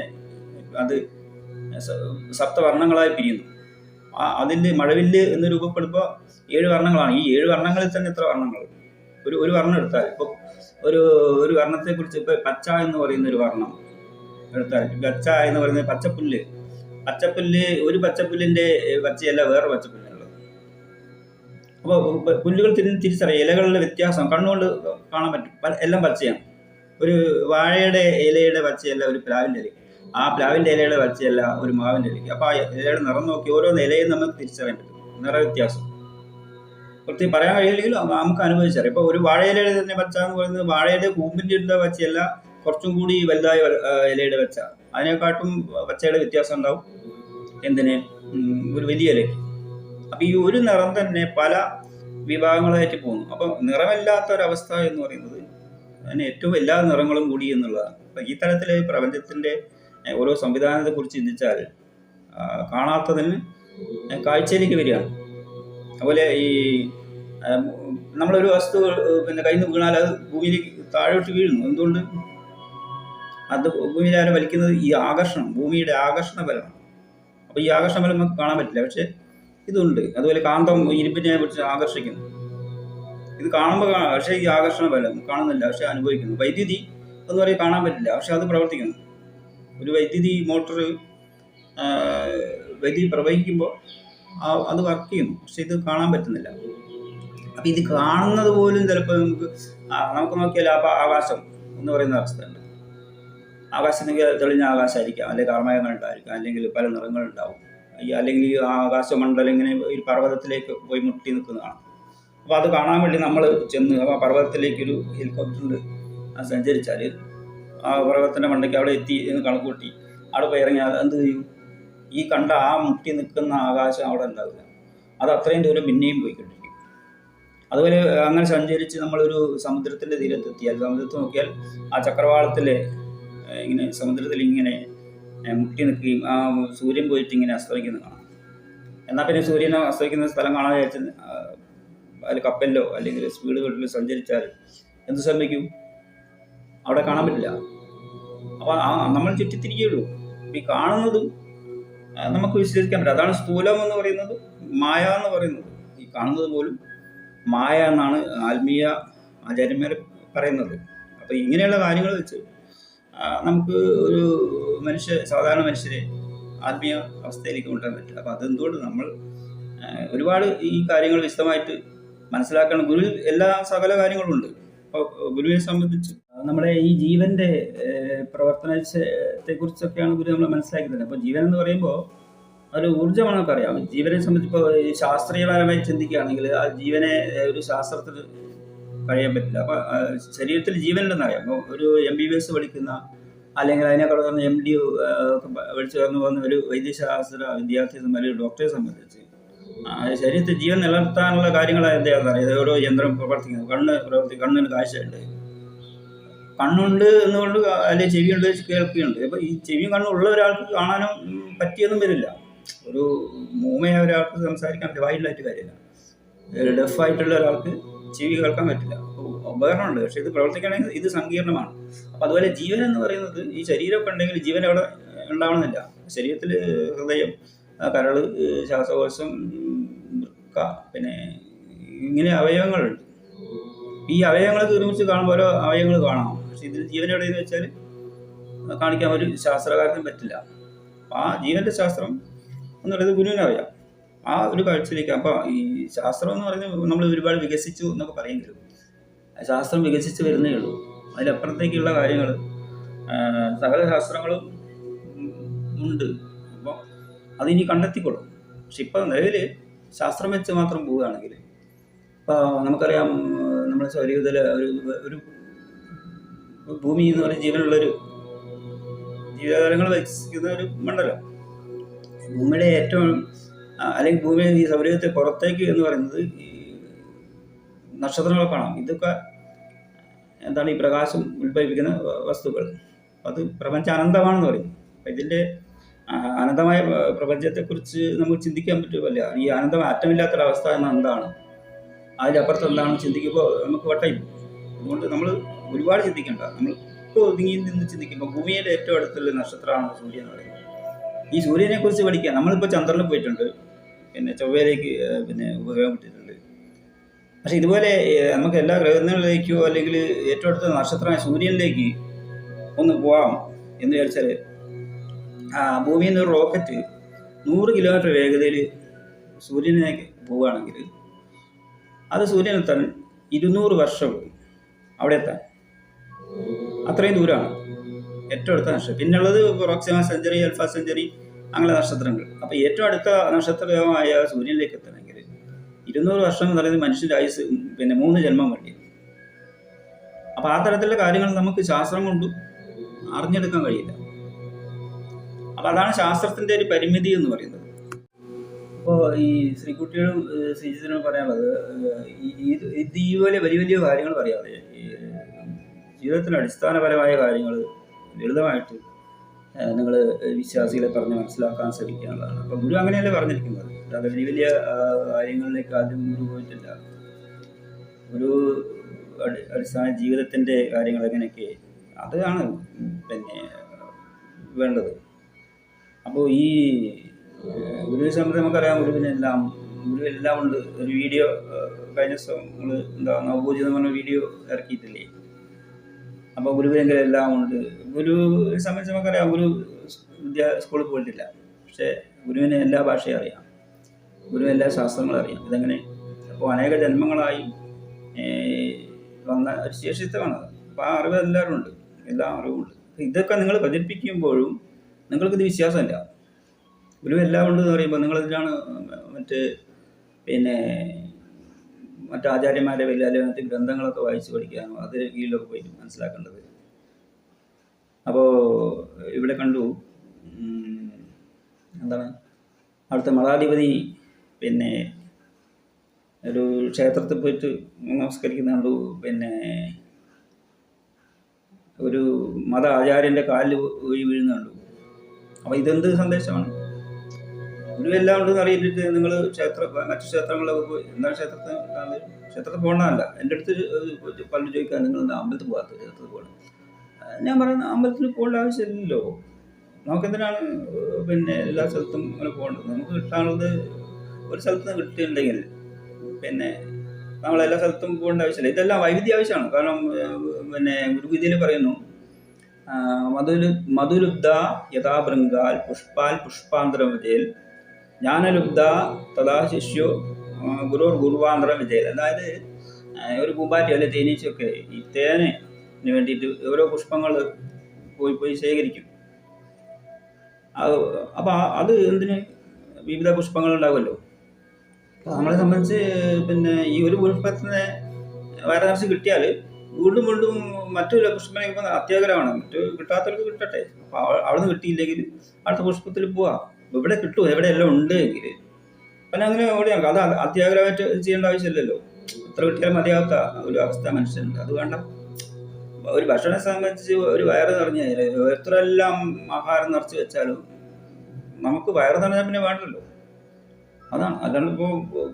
അത് സപ്തവർണ്ണങ്ങളായി പിരിയുന്നു. അതിൻ്റെ മഴവില്ല് എന്ന് രൂപപ്പെടുമ്പോൾ 7 വർണ്ണങ്ങളാണ്. ഈ 7 വർണ്ണങ്ങളിൽ തന്നെ എത്ര വർണ്ണങ്ങൾ? ഒരു വർണ്ണം എടുത്താൽ ഇപ്പോൾ ഒരു വർണ്ണത്തെക്കുറിച്ച് ഇപ്പോൾ പച്ച എന്ന് പറയുന്ന ഒരു വർണ്ണം എടുത്താൽ, പച്ച എന്ന് പറയുന്നത് പച്ചപ്പുല്ല്. ഒരു പച്ചപ്പുല്ലിൻ്റെ പച്ചയല്ല വേറെ പച്ചപ്പുല്ലുള്ളത്. അപ്പോൾ പുല്ലുകൾ തിരിച്ചറിയാം. ഇലകളുടെ വ്യത്യാസം കണ്ണുകൊണ്ട് കാണാൻ പറ്റും. എല്ലാം പച്ചയാണ്. ഒരു വാഴയുടെ ഇലയുടെ പച്ചയല്ല ഒരു പ്ലാവിൻ്റെ ഇല, ആ പ്ലാവിൻ്റെ ഇലയുടെ പച്ചയല്ല ഒരു മാവിൻ്റെ ഇലയ്ക്ക്. അപ്പോൾ ആ ഇലയുടെ നിറം നോക്കി ഓരോ ഇലയും നമുക്ക് തിരിച്ചറിയാൻ പറ്റും, നിറ വ്യത്യാസം. പ്രത്യേകം പറയാൻ കഴിയില്ലെങ്കിൽ നമുക്ക് അനുഭവിച്ചറിയാം. ഇപ്പോൾ ഒരു വാഴയിലയുടെ തന്നെ പച്ച എന്ന് പറയുന്നത് വാഴയുടെ കൂമ്പിൻ്റെ ഇട്ട പച്ചയല്ല, കുറച്ചും കൂടി വലുതായ ഇലയുടെ പച്ച, അതിനെക്കാട്ടും പച്ചയുടെ വ്യത്യാസം ഉണ്ടാവും എന്തിന്, ഒരു വലിയ ഇലയ്ക്ക്. അപ്പോൾ ഈ ഒരു നിറം തന്നെ പല വിഭാഗങ്ങളായിട്ട് പോകുന്നു. അപ്പോൾ നിറമില്ലാത്തൊരവസ്ഥ എന്ന് പറയുന്നത് അതിന് ഏറ്റവും എല്ലാ നിറങ്ങളും കൂടി എന്നുള്ളതാണ്. അപ്പോൾ ഈ തരത്തിൽ പ്രപഞ്ചത്തിൻ്റെ ഓരോ സംവിധാനത്തെക്കുറിച്ച് ചിന്തിച്ചാൽ കാണാത്തതിന് കാഴ്ചയിലേക്ക് വരികയാണ്. അതുപോലെ ഈ നമ്മളൊരു വസ്തു കയ്യിൽ നിന്ന് വീണാൽ അത് ഭൂമിയിലേക്ക് താഴോട്ട് വീഴുന്നു. എന്തുകൊണ്ട്? അത് ഭൂമിയിൽ ആരും വലിക്കുന്നത് ഈ ആകർഷണം, ഭൂമിയുടെ ആകർഷണ ബലമാണ്. അപ്പോൾ ഈ ആകർഷണ ബലം നമുക്ക് കാണാൻ പറ്റില്ല, പക്ഷെ ഇതുണ്ട്. അതുപോലെ കാന്തം ഇരുമ്പിനെ കുറിച്ച് ആകർഷിക്കുന്നു. ഇത് കാണുമ്പോൾ പക്ഷേ ഈ ആകർഷണ ബലം കാണുന്നില്ല, പക്ഷെ അനുഭവിക്കുന്നു. വൈദ്യുതി എന്ന് പറയും കാണാൻ പറ്റില്ല, പക്ഷെ അത് പ്രവർത്തിക്കുന്നു. ഒരു വൈദ്യുതി മോട്ടർ വൈദ്യുതി പ്രവഹിക്കുമ്പോൾ അത് വർക്ക് ചെയ്യുന്നു, പക്ഷെ ഇത് കാണാൻ പറ്റുന്നില്ല. അപ്പം ഇത് കാണുന്നത് പോലും ചിലപ്പോൾ നമുക്ക് നോക്കിയാൽ അപ്പോൾ ആകാശം എന്ന് പറയുന്ന അവസ്ഥയുണ്ട്. ആകാശത്തിൽ തെളിഞ്ഞ ആകാശമായിരിക്കാം, അല്ലെങ്കിൽ കാർമേഘങ്ങളുണ്ടായിരിക്കാം, അല്ലെങ്കിൽ പല നിറങ്ങളുണ്ടാവും, അല്ലെങ്കിൽ ഈ ആകാശമണ്ഡലം ഇങ്ങനെ ഒരു പർവ്വതത്തിലേക്ക് പോയി മുട്ടി നിൽക്കുന്നതാണ്. അപ്പോൾ അത് കാണാൻ വേണ്ടി നമ്മൾ ചെന്ന് ആ പർവ്വതത്തിലേക്കൊരു ഹെലികോപ്റ്ററിൽ സഞ്ചരിച്ചാൽ ആ പർവ്വതത്തിൻ്റെ മണ്ടയ്ക്ക് അവിടെ എത്തി എന്ന് കണക്ക് കൂട്ടി അവിടെ പോയി ഇറങ്ങിയാൽ എന്ത് ചെയ്യും? ഈ കണ്ട ആ മുട്ടി നിൽക്കുന്ന ആകാശം അവിടെ ഉണ്ടാവില്ല, അത് അത്രയും ദൂരം പിന്നെയും പോയിക്കൊണ്ടിരിക്കും. അതുപോലെ അങ്ങനെ സഞ്ചരിച്ച് നമ്മളൊരു സമുദ്രത്തിൻ്റെ തീരത്തെത്തിയാൽ, സമുദ്രത്തിൽ നോക്കിയാൽ ആ ചക്രവാളത്തിൽ ഇങ്ങനെ സമുദ്രത്തിൽ ഇങ്ങനെ മുട്ടി നിൽക്കുകയും ആ സൂര്യൻ പോയിട്ട് ഇങ്ങനെ അസ്തമിക്കുന്നത് കാണാം. എന്നാൽ പിന്നെ സൂര്യനെ അസ്തമിക്കുന്ന സ്ഥലം കാണാൻ വിചാരിച്ച് അതിൽ കപ്പലിലോ അല്ലെങ്കിൽ സ്പീഡ് ബോട്ടിലോ സഞ്ചരിച്ചാൽ എന്ത് സംഭവിക്കും? അവിടെ കാണാൻ പറ്റില്ല. അപ്പോൾ നമ്മൾ ചുറ്റിത്തിരിക്കുകയുള്ളൂ. ഈ കാണുന്നതും നമുക്ക് വിശ്വസിക്കാൻ പറ്റില്ല. അതാണ് സ്ഥൂലം എന്ന് പറയുന്നത്, മായ എന്ന് പറയുന്നത്. ഈ കാണുന്നത് പോലും മായ എന്നാണ് ആത്മീയ ആചാര്യന്മാർ പറയുന്നത്. അപ്പോൾ ഇങ്ങനെയുള്ള കാര്യങ്ങൾ വെച്ച് നമുക്ക് ഒരു സാധാരണ മനുഷ്യരെ ആത്മീയ അവസ്ഥയിലേക്ക് കൊണ്ടുവരാൻ പറ്റില്ല. അപ്പോൾ അതെന്തുകൊണ്ട് നമ്മൾ ഒരുപാട് ഈ കാര്യങ്ങൾ വിശദമായിട്ട് മനസ്സിലാക്കണം. ഗുരുവിൽ എല്ലാ സകല കാര്യങ്ങളും ഉണ്ട്. അപ്പോൾ ഗുരുവിനെ സംബന്ധിച്ച് നമ്മുടെ ഈ ജീവൻ്റെ പ്രവർത്തനത്തെക്കുറിച്ചൊക്കെയാണ് ഗുരു നമ്മൾ മനസ്സിലാക്കി തരുന്നത്. അപ്പോൾ ജീവൻ എന്ന് പറയുമ്പോൾ ഒരു ഊർജ്ജമാണ് നമുക്കറിയാം. ജീവനെ സംബന്ധിച്ച് ഇപ്പോൾ ശാസ്ത്രീയപരമായി ചിന്തിക്കുകയാണെങ്കിൽ ആ ജീവനെ ഒരു ശാസ്ത്രത്തിൽ കഴിയാൻ പറ്റില്ല. അപ്പോൾ ശരീരത്തിൽ ജീവനുണ്ടെന്നറിയാം. അപ്പോൾ ഒരു MBBS പഠിക്കുന്ന അല്ലെങ്കിൽ അതിനേക്കാൾ MD പഠിച്ചു കടന്നു പോകുന്ന ഒരു വൈദ്യശാസ്ത്ര വിദ്യാർത്ഥിയെ സംബന്ധിച്ച്, ഒരു ഡോക്ടറെ സംബന്ധിച്ച് ശരീരത്തിൽ ജീവൻ നിലനിർത്താനുള്ള കാര്യങ്ങൾ എന്താണെന്ന് അറിയാം. ഓരോ യന്ത്രം പ്രവർത്തിക്കുന്നു, കണ്ണിന് കാഴ്ചയുണ്ട്, കണ്ണുണ്ട് എന്നുകൊണ്ട്, അല്ലെങ്കിൽ ചെവിയുണ്ട്, കേൾക്കുകയുണ്ട്. അപ്പോൾ ഈ ചെവിയും കണ്ണും ഉള്ള ഒരാൾക്ക് കാണാനും പറ്റിയൊന്നും വരില്ല. ഒരു മൂമയായ ഒരാൾക്ക് സംസാരിക്കാൻ പറ്റില്ല, വായിലായിട്ട് കാര്യമില്ല. ഡെഫായിട്ടുള്ള ഒരാൾക്ക് ചെവി കേൾക്കാൻ പറ്റില്ല. ഉപകരണമുണ്ട്, പക്ഷെ ഇത് പ്രവർത്തിക്കണമെങ്കിൽ ഇത് സങ്കീർണമാണ്. അപ്പോൾ അതുപോലെ ജീവൻ എന്ന് പറയുന്നത് ഈ ശരീരമൊക്കെ ഉണ്ടെങ്കിൽ ജീവൻ അവിടെ ഉണ്ടാവണമെന്നില്ല. ശരീരത്തിൽ ഹൃദയം, കരൾ, ശ്വാസകോശം, വൃക്ക, പിന്നെ ഇങ്ങനെ അവയവങ്ങളുണ്ട്. ഈ അവയവങ്ങളെ നിർമ്മിച്ച് കാണുമ്പോൾ ഓരോ അവയവങ്ങൾ കാണാം, പക്ഷെ ഇതിൽ ജീവൻ എവിടെയെന്ന് വെച്ചാൽ കാണിക്കാൻ ഒരു ശാസ്ത്രകാരനും പറ്റില്ല. അപ്പോൾ ആ ജീവൻ്റെ ശാസ്ത്രം എന്നുള്ളത് ഗുരുവിനറിയാം. ആ ഒരു കാഴ്ചയിലേക്ക്. അപ്പോൾ ഈ ശാസ്ത്രം എന്ന് പറയുന്നത് നമ്മൾ ഒരുപാട് വികസിച്ചു എന്നൊക്കെ പറയുമെങ്കിലും ശാസ്ത്രം വികസിച്ച് വരുന്നേ ഉള്ളൂ. അതിലപ്പുറത്തേക്കുള്ള കാര്യങ്ങൾ സകല ശാസ്ത്രങ്ങളും ഉണ്ട്. അപ്പോൾ അതിനി കണ്ടെത്തിക്കൊള്ളും. പക്ഷെ ഇപ്പോൾ നിലവിൽ ശാസ്ത്രം വെച്ച് മാത്രം പോവുകയാണെങ്കിൽ, ഇപ്പോൾ നമുക്കറിയാം നമ്മുടെ സൗരയൂഥത്തിൽ ഒരു ഭൂമി എന്ന് പറയുന്ന ജീവനുള്ളൊരു ജീവജാലങ്ങൾ വസിക്കുന്ന ഒരു മണ്ഡലം. ഭൂമിയുടെ ഏറ്റവും അല്ലെങ്കിൽ ഭൂമിയുടെ ഈ സൗരയൂഥത്തെ പുറത്തേക്ക് എന്ന് പറയുന്നത് ഈ നക്ഷത്രങ്ങളെ കാണാം. ഇതൊക്കെ എന്താണ്? ഈ പ്രകാശം ഉത്ഭവിക്കുന്ന വസ്തുക്കൾ. അത് പ്രപഞ്ച അനന്തമാണെന്ന് പറയും. അപ്പം ഇതിൻ്റെ അനന്തമായ പ്രപഞ്ചത്തെക്കുറിച്ച് നമുക്ക് ചിന്തിക്കാൻ പറ്റുമല്ല. ഈ അനന്തം, അറ്റമില്ലാത്തൊരവസ്ഥ എന്ന എന്താണ്? അതിലപ്പുറത്ത് എന്താണെന്ന് ചിന്തിക്കുമ്പോൾ നമുക്ക് വട്ടായി പോകും. അതുകൊണ്ട് നമ്മൾ ഒരുപാട് ചിന്തിക്കേണ്ട. നമ്മൾ ഇപ്പോൾ ഒതുങ്ങി നിന്ന് ചിന്തിക്കുമ്പോൾ ഭൂമിയുടെ ഏറ്റവും അടുത്തുള്ള നക്ഷത്രമാണ് സൂര്യൻ എന്ന് പറയുന്നത്. ഈ സൂര്യനെ കുറിച്ച് പഠിക്കുക. നമ്മളിപ്പോൾ ചന്ദ്രനിൽ പോയിട്ടുണ്ട്, പിന്നെ ചൊവ്വയിലേക്ക് പിന്നെ ഉപഗ്രഹം വിട്ടിട്ടുണ്ട്. പക്ഷെ ഇതുപോലെ നമുക്ക് എല്ലാ ഗ്രഹങ്ങളിലേക്കോ അല്ലെങ്കിൽ ഏറ്റവും അടുത്ത നക്ഷത്രമായ സൂര്യനിലേക്ക് ഒന്ന് പോവാം എന്ന് വിചാരിച്ചാൽ ഭൂമിയിൽ നിന്ന് ഒരു റോക്കറ്റ് 100 കിലോമീറ്റർ വേഗതയിൽ സൂര്യനിലേക്ക് പോവുകയാണെങ്കിൽ അത് സൂര്യനെത്താൻ 200 വർഷം അവിടെ എത്താൻ. അത്രയും ദൂരമാണ് ഏറ്റവും അടുത്ത നക്ഷത്രം. പിന്നുള്ളത് പ്രോക്സിമ സെഞ്ചുറി, അൽഫ സെഞ്ചുറി, അങ്ങനെ നക്ഷത്രങ്ങൾ. അപ്പോൾ ഏറ്റവും അടുത്ത നക്ഷത്രമായ സൂര്യനിലേക്ക് എത്തണമെങ്കിൽ 200 വർഷം എന്ന് പറയുന്നത് മനുഷ്യൻ്റെ ആയുസ് പിന്നെ 3 ജന്മം വേണ്ടി. അപ്പോൾ ആ തരത്തിലുള്ള കാര്യങ്ങൾ നമുക്ക് ശാസ്ത്രം കൊണ്ട് അറിഞ്ഞെടുക്കാൻ കഴിയില്ല. അപ്പോൾ അതാണ് ശാസ്ത്രത്തിൻ്റെ ഒരു പരിമിതി എന്ന് പറയുന്നത്. അപ്പോൾ ഈ ശ്രീകുട്ടിയോടും ശ്രീജിത്തിനോടും പറയാനുള്ളത്, ഇതുപോലെ വലിയ വലിയ കാര്യങ്ങൾ പറയാതെ ഈ ജീവിതത്തിൽ അടിസ്ഥാനപരമായ കാര്യങ്ങൾ ലളിതമായിട്ട് നിങ്ങൾ വിശ്വാസികളെ പറഞ്ഞ് മനസ്സിലാക്കാൻ ശ്രമിക്കുക എന്നുള്ളതാണ്. അപ്പോൾ ഗുരു അങ്ങനെയല്ലേ പറഞ്ഞിരിക്കുന്നത്. അത് വലിയ വലിയ കാര്യങ്ങളിലേക്ക് ആദ്യം ഗുരു പോയിട്ടില്ല. ഒരു അടിസ്ഥാന ജീവിതത്തിൻ്റെ കാര്യങ്ങൾ എങ്ങനെയൊക്കെ അതാണ് പിന്നെ വേണ്ടത്. അപ്പോൾ ഈ ഗുരുവിനെ സംബന്ധിച്ച് നമുക്കറിയാം, ഗുരു എല്ലാം ഉണ്ട്. ഒരു വീഡിയോ കഴിഞ്ഞ ദിവസം നമ്മൾ നവഭോജിതം എന്ന് പറഞ്ഞ വീഡിയോ ഇറക്കിയിട്ടില്ലേ. അപ്പോൾ ഗുരുവിനെങ്കിലും എല്ലാം ഉണ്ട്. ഗുരുവിനെ സംബന്ധിച്ച് നമുക്കറിയാം, ഗുരു സ്കൂളിൽ പോയിട്ടില്ല. പക്ഷേ ഗുരുവിന് എല്ലാ ഭാഷയും അറിയാം, ഗുരു എല്ലാ ശാസ്ത്രങ്ങളും അറിയാം. ഇതെങ്ങനെ അപ്പോൾ അനേക ജന്മങ്ങളായി വന്ന ഒരു ശേഷിത്വമാണ്. അപ്പോൾ ആ അറിവ് എല്ലാവരും ഉണ്ട്, എല്ലാ അറിവുമുണ്ട്. ഇതൊക്കെ നിങ്ങൾ പ്രചരിപ്പിക്കുമ്പോഴും നിങ്ങൾക്കിത് വിശ്വാസമില്ല. ഗുരു എല്ലാം ഉണ്ട് എന്ന് പറയുമ്പോൾ നിങ്ങളെന്തിനാണ് പിന്നെ മറ്റാചാര്യന്മാരെ വലിയ അല്ലെങ്കിൽ മറ്റ് ഗ്രന്ഥങ്ങളൊക്കെ വായിച്ച് പഠിക്കാനോ അതിന് കീഴിലൊക്കെ പോയി മനസ്സിലാക്കേണ്ടത്. അപ്പോൾ ഇവിടെ കണ്ടു എന്താണ് അവിടുത്തെ മഠാധിപതി പിന്നെ ഒരു ക്ഷേത്രത്തിൽ പോയിട്ട് നമസ്കരിക്കുന്ന കണ്ടു. പിന്നെ ഒരു മത ആചാര്യൻ്റെ കാലിൽ വീഴുന്ന കണ്ടു. അപ്പോൾ ഇതെന്ത് സന്ദേശമാണ്? ഗുരു എല്ലാം ഉണ്ടെന്ന് അറിയിച്ചിട്ട് നിങ്ങൾ മറ്റു ക്ഷേത്രങ്ങളിലൊക്കെ പോയി എന്താണ് ക്ഷേത്രത്തിൽ പോകണമെന്നല്ല. എൻ്റെ അടുത്ത് പലരും ചോദിക്കാൻ നിങ്ങൾ അമ്പലത്തിൽ പോകാത്ത, ക്ഷേത്രത്തിൽ പോകണം. ഞാൻ പറയുന്ന അമ്പലത്തിൽ പോകേണ്ട ആവശ്യമില്ലല്ലോ. നമുക്കെന്തിനാണ് പിന്നെ എല്ലാ സ്ഥലത്തും അങ്ങനെ പോകേണ്ടത്? നമുക്ക് കിട്ടാനുള്ളത് ഒരു സ്ഥലത്ത് നിന്ന് കിട്ടിയിട്ടുണ്ടെങ്കിൽ പിന്നെ നമ്മളെല്ലാ സ്ഥലത്തും പോകേണ്ട ആവശ്യമില്ല. ഇതെല്ലാം വൈവിധ്യ ആവശ്യമാണ്. കാരണം പിന്നെ ഗുരുവിദ്യയിൽ പറയുന്നു, മധുലുബ്ധ യഥാഭൃങ്കാൽ പുഷ്പാൽ പുഷ്പാന്തരം വിജയൽ ജ്ഞാനലുബ്ധ തഥാ ശിഷ്യോ ഗുരുവാന്തരം വിജയൽ. അതായത് ഒരു പൂമ്പാറ്റി അല്ലെ തേനീച്ചയൊക്കെ ഈ തേനിന് വേണ്ടിയിട്ട് ഓരോ പുഷ്പങ്ങൾ പോയി ശേഖരിക്കും. അപ്പോൾ അത് എന്തിന് വിവിധ പുഷ്പങ്ങൾ ഉണ്ടാവുമല്ലോ. നമ്മളെ സംബന്ധിച്ച് പിന്നെ ഈ ഒരു പുഷ്പത്തിന് വയറ് നിറച്ച് കിട്ടിയാൽ വീണ്ടും മറ്റൊരു പുഷ്പം കഴിക്കുമ്പോൾ അത്യാഗ്രഹമാണ്. മറ്റു കിട്ടാത്തവർക്ക് കിട്ടട്ടെ. അപ്പോൾ അവിടെ നിന്ന് കിട്ടിയില്ലെങ്കിൽ അടുത്ത പുഷ്പത്തിൽ പോവാം. ഇവിടെ കിട്ടും, എവിടെയെല്ലാം ഉണ്ട് എങ്കിൽ പിന്നെ അങ്ങനെ ഓടിയാണ്. അത് അത്യാഗ്രഹമായിട്ട് ചെയ്യേണ്ട ആവശ്യമില്ലല്ലോ. എത്ര കിട്ടിയാലും മതിയാവാത്ത ഒരു അവസ്ഥ മനുഷ്യനുണ്ട്. അത് വേണ്ട. ഒരു ഭക്ഷണത്തെ സംബന്ധിച്ച് ഒരു വയറ് നിറഞ്ഞു കഴിഞ്ഞാൽ എത്ര എല്ലാം ആഹാരം നിറച്ച് വെച്ചാലും നമുക്ക് വയറ് നിറഞ്ഞാൽ പിന്നെ വേണ്ടല്ലോ. അതാണ്. അല്ലാണ്ട് ഇപ്പോൾ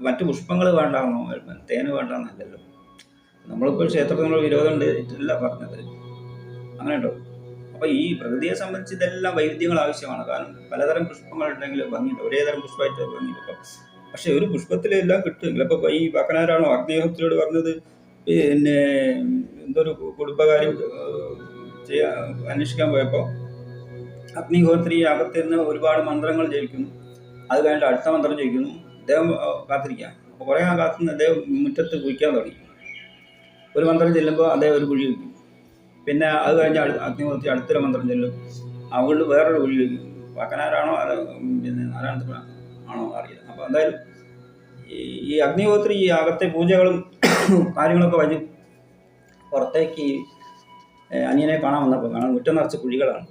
മറ്റു പുഷ്പങ്ങൾ വേണ്ടാന്നോ തേന് വേണ്ടാന്നല്ലല്ലോ. നമ്മളിപ്പോൾ ക്ഷേത്രത്തിനുള്ള വിരോധമുണ്ട് ഇല്ല പറഞ്ഞത്, അങ്ങനെ ഉണ്ടോ? അപ്പോൾ ഈ പ്രകൃതിയെ സംബന്ധിച്ച് ഇതെല്ലാം വൈവിധ്യങ്ങൾ ആവശ്യമാണ്. കാരണം പലതരം പുഷ്പങ്ങളുണ്ടെങ്കിൽ ഭംഗിയുണ്ട്, ഒരേ തരം പുഷ്പമായിട്ട് ഭംഗിയുണ്ട്. പക്ഷെ ഒരു പുഷ്പത്തിലെല്ലാം കിട്ടുമെങ്കിൽ ഇപ്പോൾ ഈ വക്കനാരാണോ അഗ്നിഹോത്രിയോട് പറഞ്ഞത് പിന്നെ എന്തൊരു കുടുംബകാര്യം അന്വേഷിക്കാൻ പോയപ്പോൾ അഗ്നിഹോത്രി അകത്തിരുന്ന് ഒരുപാട് മന്ത്രങ്ങൾ ജപിക്കുന്നു. അത് കഴിഞ്ഞിട്ട് അടുത്ത മന്ത്രം ജപിക്കുന്നു. അദ്ദേഹം കാത്തിരിക്കാം. അപ്പോൾ കുറേ കാത്തുനിന്ന് അദ്ദേഹം മുറ്റത്ത് കുഴിക്കാൻ തുടങ്ങി. ഒരു മന്ത്രം ചെല്ലുമ്പോൾ അദ്ദേഹം ഒരു കുഴി വയ്ക്കും. പിന്നെ അത് കഴിഞ്ഞ് അഗ്നിഹോത്രി അടുത്തൊരു മന്ത്രം ചെല്ലും, അതുകൊണ്ട് വേറൊരു കുഴി വയ്ക്കും. വക്കനാരാണോ അത് പിന്നെ നാരായണ ആണോ അറിയില്ല. അപ്പോൾ എന്തായാലും ഈ അഗ്നിഹോത്രി ഈ അകത്തെ പൂജകളും കാര്യങ്ങളൊക്കെ വഴി പുറത്തേക്ക് അനിയനെ കാണാൻ വന്നപ്പോൾ കാണാൻ മുറ്റം നിറച്ച് കുഴികളാണ്.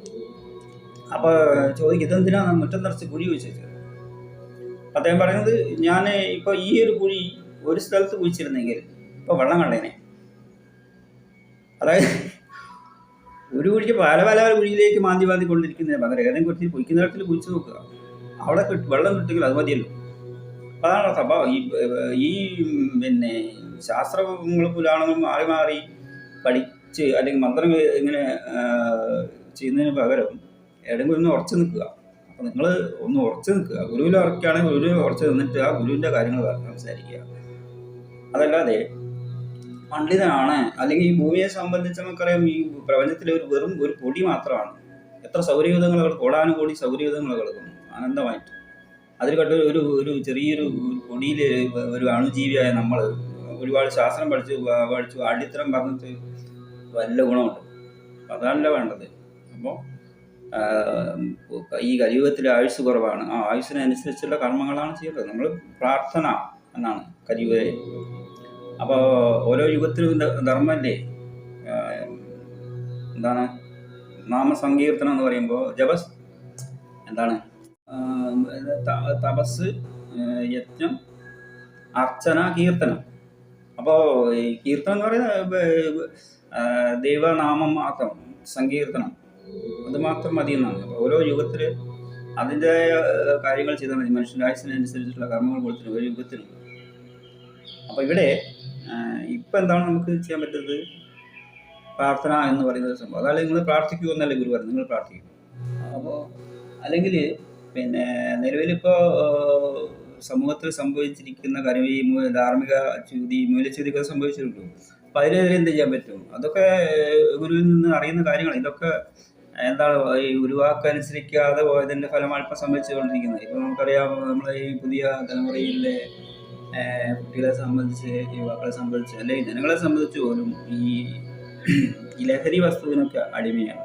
അപ്പോൾ ചോദിക്കും, ഇതെന്തിനാണ് മുറ്റം നിറച്ച് കുഴി വെച്ചത്? അദ്ദേഹം പറയുന്നത്, ഞാൻ ഇപ്പോൾ ഈ ഒരു കുഴി ഒരു സ്ഥലത്ത് കുഴിച്ചിരുന്നെങ്കിൽ ഇപ്പോൾ വെള്ളം കണ്ടേനെ. അതായത് ഒരു കുഴിക്ക് പല കുഴിയിലേക്ക് മാന്തി കൊണ്ടിരിക്കുന്നതിന് പകരം ഏതെങ്കിലും കുറിച്ച് കുഴിക്കുന്നിടത്തിൽ കുഴിച്ച് നോക്കുക, അവിടെ വെള്ളം കിട്ടുമെങ്കിൽ അത് മതിയല്ലോ. അതാണ് സംഭവം. ഈ പിന്നെ ശാസ്ത്രങ്ങളും പുരാണങ്ങളും മാറി മാറി പഠിച്ച് അല്ലെങ്കിൽ മന്ത്രം ഇങ്ങനെ ചെയ്യുന്നതിന് പകരം എവിടെയെങ്കിലും ഒന്ന് ഉറച്ചു നിൽക്കുക. അപ്പം നിങ്ങൾ ഒന്ന് ഉറച്ചു നിൽക്കുക. ഗുരുവിൽ ഉറക്കുകയാണെങ്കിൽ ഗുരുവിൽ ഉറച്ചു നിന്നിട്ട് ആ ഗുരുവിൻ്റെ കാര്യങ്ങൾ സംസാരിക്കുക. അതല്ലാതെ പണ്ഡിതനാണ് അല്ലെങ്കിൽ ഈ ഭൂമിയെ സംബന്ധിച്ച് നമുക്കറിയാം, ഈ പ്രപഞ്ചത്തിലെ വെറും ഒരു പൊടി മാത്രമാണ്. എത്ര സൗരയൂഥങ്ങൾ, കോടാനുകോടി സൗരയൂഥങ്ങൾ കിടക്കുന്നു അനന്തമായിട്ട്. അതിൽ കണ്ട് ഒരു ചെറിയൊരു പൊടിയിൽ ഒരു അണുജീവിയായ നമ്മൾ ഒരുപാട് ശാസ്ത്രം പഠിച്ചു ആഢ്യത്തരം പറഞ്ഞിട്ട് വല്ല ഗുണമുണ്ട്. അതല്ല വേണ്ടത്. അപ്പോൾ ഈ കലിയുഗത്തിൽ ആയുസ് കുറവാണ്. ആ ആയുസിനനുസരിച്ചുള്ള കർമ്മങ്ങളാണ് ചെയ്യേണ്ടത്. നമ്മൾ പ്രാർത്ഥന എന്നാണ് കലിയുഗ. അപ്പോൾ ഓരോ യുഗത്തിലും ധർമ്മല്ലേ. എന്താണ് നാമസങ്കീർത്തനം എന്ന് പറയുമ്പോൾ എന്താണ് തപസ്, യജ്ഞം, അർച്ചന, കീർത്തനം. അപ്പോൾ ഈ കീർത്തനം എന്ന് പറയുന്നത് ദൈവനാമം മാത്രം, സങ്കീർത്തനം അത് മാത്രം മതി എന്നാണ്. അപ്പോൾ ഓരോ യുഗത്തിൽ അതിൻ്റെതായ കാര്യങ്ങൾ ചെയ്താൽ മതി. മനുഷ്യൻ്റെ ആയുസിനനുസരിച്ചുള്ള കർമ്മങ്ങൾ കൊടുത്തിട്ട് ഒരു യുഗത്തിനും. അപ്പോൾ ഇവിടെ ഇപ്പം എന്താണ് നമുക്ക് ചെയ്യാൻ പറ്റുന്നത്? പ്രാർത്ഥന എന്ന് പറയുന്ന സംഭവം. അതായത് നിങ്ങൾ പ്രാർത്ഥിക്കൂ എന്നല്ലേ ഗുരു പറഞ്ഞു, നിങ്ങൾ പ്രാർത്ഥിക്കും. അപ്പോൾ അല്ലെങ്കിൽ പിന്നെ നിലവിലിപ്പോൾ സമൂഹത്തിൽ സംഭവിച്ചിരിക്കുന്ന കാര്യം, ഈ ധാർമ്മിക ച്യുതി, മൂല്യച്യുതിയൊക്കെ സംഭവിച്ചിട്ടുള്ളൂ. അപ്പോൾ അതിനെതിരെ എന്ത് ചെയ്യാൻ പറ്റും? അതൊക്കെ ഗുരുവിൽ നിന്ന് അറിയുന്ന കാര്യങ്ങൾ. ഇതൊക്കെ എന്താണ് ഈ ഗുരുവാക്കനുസരിക്കാതെ പോയതിൻ്റെ ഫലമാണ് ഇപ്പം സംഭവിച്ചുകൊണ്ടിരിക്കുന്നത്. ഇപ്പോൾ നമുക്കറിയാം, നമ്മളെ ഈ പുതിയ തലമുറയിലെ കുട്ടികളെ സംബന്ധിച്ച്, യുവാക്കളെ സംബന്ധിച്ച്, അല്ലെങ്കിൽ ജനങ്ങളെ സംബന്ധിച്ച് പോലും ഈ ലഹരി വസ്തുവിനൊക്കെ അടിമയാണ്.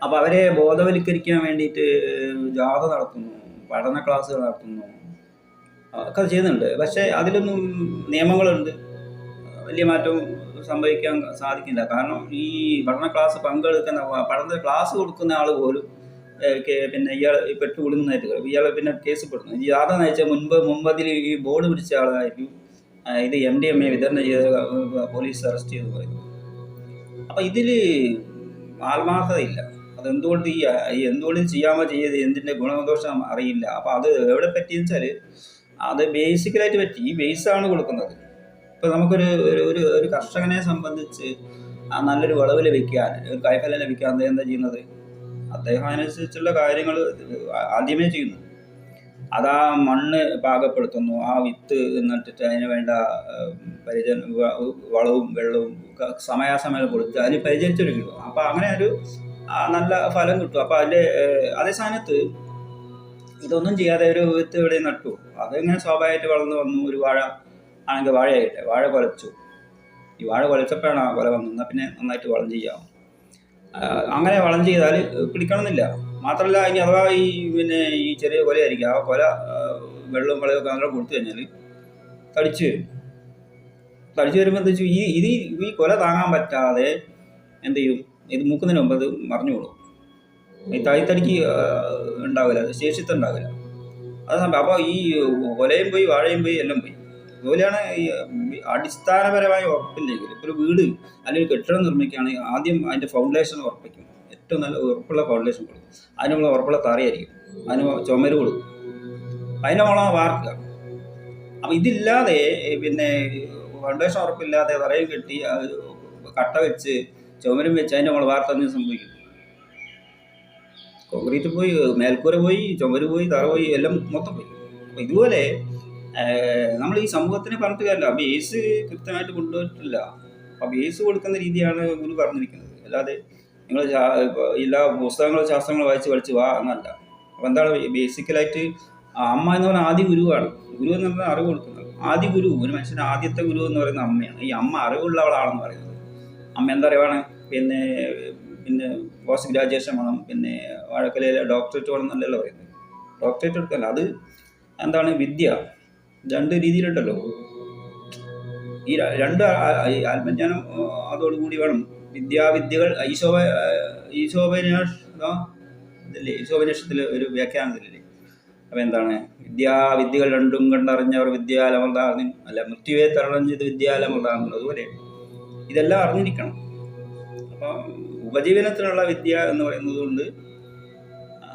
അപ്പോൾ അവരെ ബോധവൽക്കരിക്കാൻ വേണ്ടിയിട്ട് ജാഥ നടത്തുന്നു, പഠന ക്ലാസ്സുകൾ നടത്തുന്നു, ഒക്കെ ചെയ്യുന്നുണ്ട്. പക്ഷേ അതിലൊന്നും നിയമങ്ങളുണ്ട്, വലിയ മാറ്റം സംഭവിക്കാൻ സാധിക്കില്ല. കാരണം ഈ പഠന ക്ലാസ് കൊടുക്കുന്ന ആൾ പോലും പിന്നെ ഇയാൾ പെട്ടുകൊടുക്കുന്നതായിട്ട് ഇയാൾ പിന്നെ കേസ് പെടുന്നു. ഈ ജാഥ നയിച്ച മുമ്പതിൽ ഈ ബോർഡ് പിടിച്ച ആളായിരിക്കും ഇത് MDMA വിതരണം ചെയ്ത പോലീസ് അറസ്റ്റ് ചെയ്ത് പറയുന്നത്. അപ്പം ഇതിൽ ആത്മാർത്ഥതയില്ല. അതെന്തുകൊണ്ട് എന്തുകൊണ്ട് ചെയ്യാമോ ചെയ്ത് എന്തിൻ്റെ ഗുണദോഷം അറിയില്ല. അപ്പോൾ അത് എവിടെ പറ്റിയെന്ന് വെച്ചാൽ അത് ബേസിക്കലായിട്ട് പറ്റി. ഈ ബേസാണ് കൊടുക്കുന്നത്. ഇപ്പോൾ നമുക്കൊരു ഒരു കർഷകനെ സംബന്ധിച്ച് നല്ലൊരു വിളവ് ലഭിക്കാൻ, ഒരു കായ്ഫലം ലഭിക്കാൻ എന്താ ചെയ്യുന്നത്? അദ്ദേഹം അനുസരിച്ചുള്ള കാര്യങ്ങൾ ആദ്യമേ ചെയ്യുന്നു. അതാ മണ്ണ് പാകപ്പെടുത്തുന്നു, ആ വിത്ത് നട്ടിട്ട് അതിന് വേണ്ട വളവും വെള്ളവും സമയാസമയം കൊടുത്ത് അതിന് പരിചരിച്ചെടുക്കുന്നു. അപ്പോൾ അങ്ങനെ ഒരു നല്ല ഫലം കിട്ടും. അപ്പോൾ അതേ സ്ഥാനത്ത് ഇതൊന്നും ചെയ്യാതെ ഒരു വിത്ത് ഇവിടെ നട്ടു, അതെങ്ങനെ സ്വാഭാവികമായിട്ട് വളർന്നു വന്നു. ഒരു വാഴ ആണെങ്കിൽ വാഴയായിട്ടെ, വാഴ കുലച്ചു. ഈ വാഴ കുലച്ചപ്പോഴാണ് ആ കൊല വന്നു. എന്നാൽ പിന്നെ നന്നായിട്ട് വളം ചെയ്യാം. അങ്ങനെ വളം ചെയ്താൽ പിടിക്കണമെന്നില്ല. മാത്രമല്ല, ഇനി അഥവാ ഈ ചെറിയ കൊലയായിരിക്കും, ആ കൊല വെള്ളവും വളമൊക്കെ അങ്ങനെ കൊടുത്തു കഴിഞ്ഞാൽ തടിച്ചു വരും. തടിച്ചു വരുമ്പോൾ എന്താ വെച്ചാൽ ഈ കൊല താങ്ങാൻ പറ്റാതെ എന്ത് ചെയ്യും? ഇത് മൂക്കുന്നതിന് മുമ്പ് അത് മറിഞ്ഞു കൊടുക്കും. ഈ തടിക്ക് ഉണ്ടാവില്ല, ശേഷിത്തുണ്ടാവില്ല. അത് സംഭവം. അപ്പോൾ ഈ കൊലയും പോയി, വാഴയും പോയി, എല്ലാം പോയി. അതുപോലെയാണ് ഈ അടിസ്ഥാനപരമായ ഉറപ്പില്ലെങ്കിൽ ഇപ്പോൾ ഒരു വീട് അല്ലെങ്കിൽ കെട്ടിടം നിർമ്മിക്കുകയാണെങ്കിൽ ആദ്യം അതിൻ്റെ ഫൗണ്ടേഷൻ ഉറപ്പിക്കും. ഏറ്റവും നല്ല ഉറപ്പുള്ള ഫൗണ്ടേഷൻ കൊടുക്കും. അതിനുള്ള ഉറപ്പുള്ള തറയായിരിക്കും, അതിന് ചുമര് കൊടുക്കും, അതിനെ വളം വാർക്കുക. അപ്പം ഇതില്ലാതെ പിന്നെ ഫൗണ്ടേഷൻ ഉറപ്പില്ലാതെ തറയും കെട്ടി കട്ട വെച്ച് ചുമരും വെച്ച് അതിൻ്റെ നമ്മൾ വാർത്തെന്ന് സംഭവിക്കും. കോൺക്രീറ്റ് പോയി, മേൽക്കൂര പോയി, ചുമര് പോയി, തറ പോയി, എല്ലാം മൊത്തം പോയി. അപ്പം ഇതുപോലെ നമ്മൾ ഈ സമൂഹത്തിനെ പറഞ്ഞിട്ട് കാര്യമില്ല. ബേസ് കൃത്യമായിട്ട് കൊണ്ടുപോയിട്ടില്ല. അപ്പോൾ ബേസ് കൊടുക്കുന്ന രീതിയാണ് ഗുരു പറഞ്ഞിരിക്കുന്നത്. അല്ലാതെ നിങ്ങൾ എല്ലാ പുസ്തകങ്ങളും ശാസ്ത്രങ്ങളും വായിച്ച് പഠിച്ച് വാ എന്നല്ല. അപ്പോൾ എന്താണ് ബേസിക്കലായിട്ട് അമ്മ എന്ന് പറഞ്ഞാൽ ആദ്യ ഗുരുവാണ്. ഗുരു എന്ന് പറഞ്ഞാൽ അറിവ് കൊടുക്കുന്നത്. ആദ്യ ഗുരു, ഒരു മനുഷ്യൻ്റെ ആദ്യത്തെ ഗുരു എന്ന് പറയുന്നത് അമ്മയാണ്. ഈ അമ്മ അറിവുള്ളവളാണെന്ന് പറയുന്നത്. അമ്മ എന്തറിവാണ്? പിന്നെ പോസ്റ്റ് ഗ്രാജുവേഷൻ വേണം, പിന്നെ വാഴക്കലയിലെ ഡോക്ടറേറ്റ് വേണം എന്നല്ലല്ലോ പറയുന്നത്. ഡോക്ടറേറ്റ് എടുക്കല്ല, അത് എന്താണ് വിദ്യ. രണ്ട് രീതിയിലുണ്ടല്ലോ. ഈ രണ്ട് ആത്മജ്ഞാനം അതോടുകൂടി വേണം. വിദ്യകൾ ഈശോപനിഷത്തിൽ ഒരു വ്യാഖ്യാനത്തിലല്ലേ. അപ്പം എന്താണ്? വിദ്യകൾ രണ്ടും കണ്ടറിഞ്ഞവർ വിദ്യാലമർദ്ദാർന്നു, അല്ല മൃത്യുവെ തരണം ചെയ്ത് വിദ്യാലമർദ്ദാർന്നു. അതുപോലെ ഇതെല്ലാം അറിഞ്ഞിരിക്കണം. അപ്പം ഉപജീവനത്തിനുള്ള വിദ്യ എന്ന് പറയുന്നത് കൊണ്ട്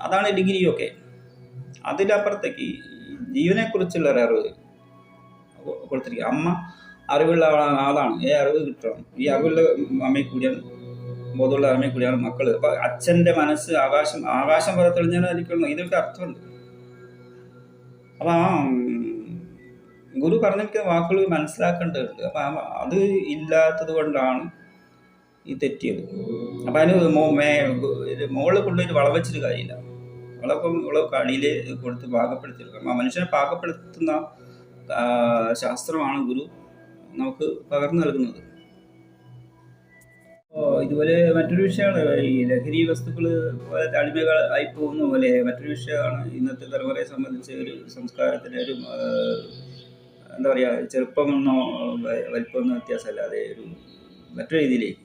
അതാണ് ഡിഗ്രിയൊക്കെ. അതിലപ്പുറത്തേക്ക് ജീവനെക്കുറിച്ചുള്ള ഒരു അറിവ് കൊടുത്തിരിക്കുക. അമ്മ അറിവുള്ള ആളാണ്, അറിവ് കിട്ടണം. ഈ അറിവുള്ള അമ്മയിൽ കൂടിയാണ്, ബോധമുള്ള അമ്മയിൽ കൂടിയാണ് മക്കൾ. അപ്പൊ അച്ഛന്റെ മനസ്സ് ആകാശം പോലെ തെളിഞ്ഞാലിരിക്കണം, ഇതൊക്കെ അർത്ഥമുണ്ട്. അപ്പൊ ആ ഗുരു പറഞ്ഞിരിക്കുന്ന വാക്കുകൾ മനസ്സിലാക്കേണ്ടതുണ്ട്. അപ്പൊ അത് ഇല്ലാത്തത് കൊണ്ടാണ് ഈ തെറ്റിയത്. അപ്പൊ അതിന് മുകളിൽ കൊണ്ടുപോയിട്ട് വളവെച്ചിട്ട് കാര്യമില്ല. വിളവ് അടിയിൽ കൊടുത്ത് പാകപ്പെടുത്തിയെടുക്കണം. ആ മനുഷ്യനെ പാകപ്പെടുത്തുന്ന ശാസ്ത്രമാണ് ഗുരു നമുക്ക് പകർന്നു നൽകുന്നത്. ഇതുപോലെ മറ്റൊരു വിഷയമാണ് ഈ ലഹരി വസ്തുക്കൾ പോലെ അടിമകൾ ആയി പോകുന്ന പോലെ മറ്റൊരു വിഷയമാണ് ഇന്നത്തെ തലമുറയെ സംബന്ധിച്ച് ഒരു സംസ്കാരത്തിൻ്റെ ഒരു എന്താ പറയുക, ചെറുപ്പമെന്നോ വലിപ്പമെന്നോ വ്യത്യാസമല്ലാതെ ഒരു മറ്റൊരു രീതിയിലേക്ക്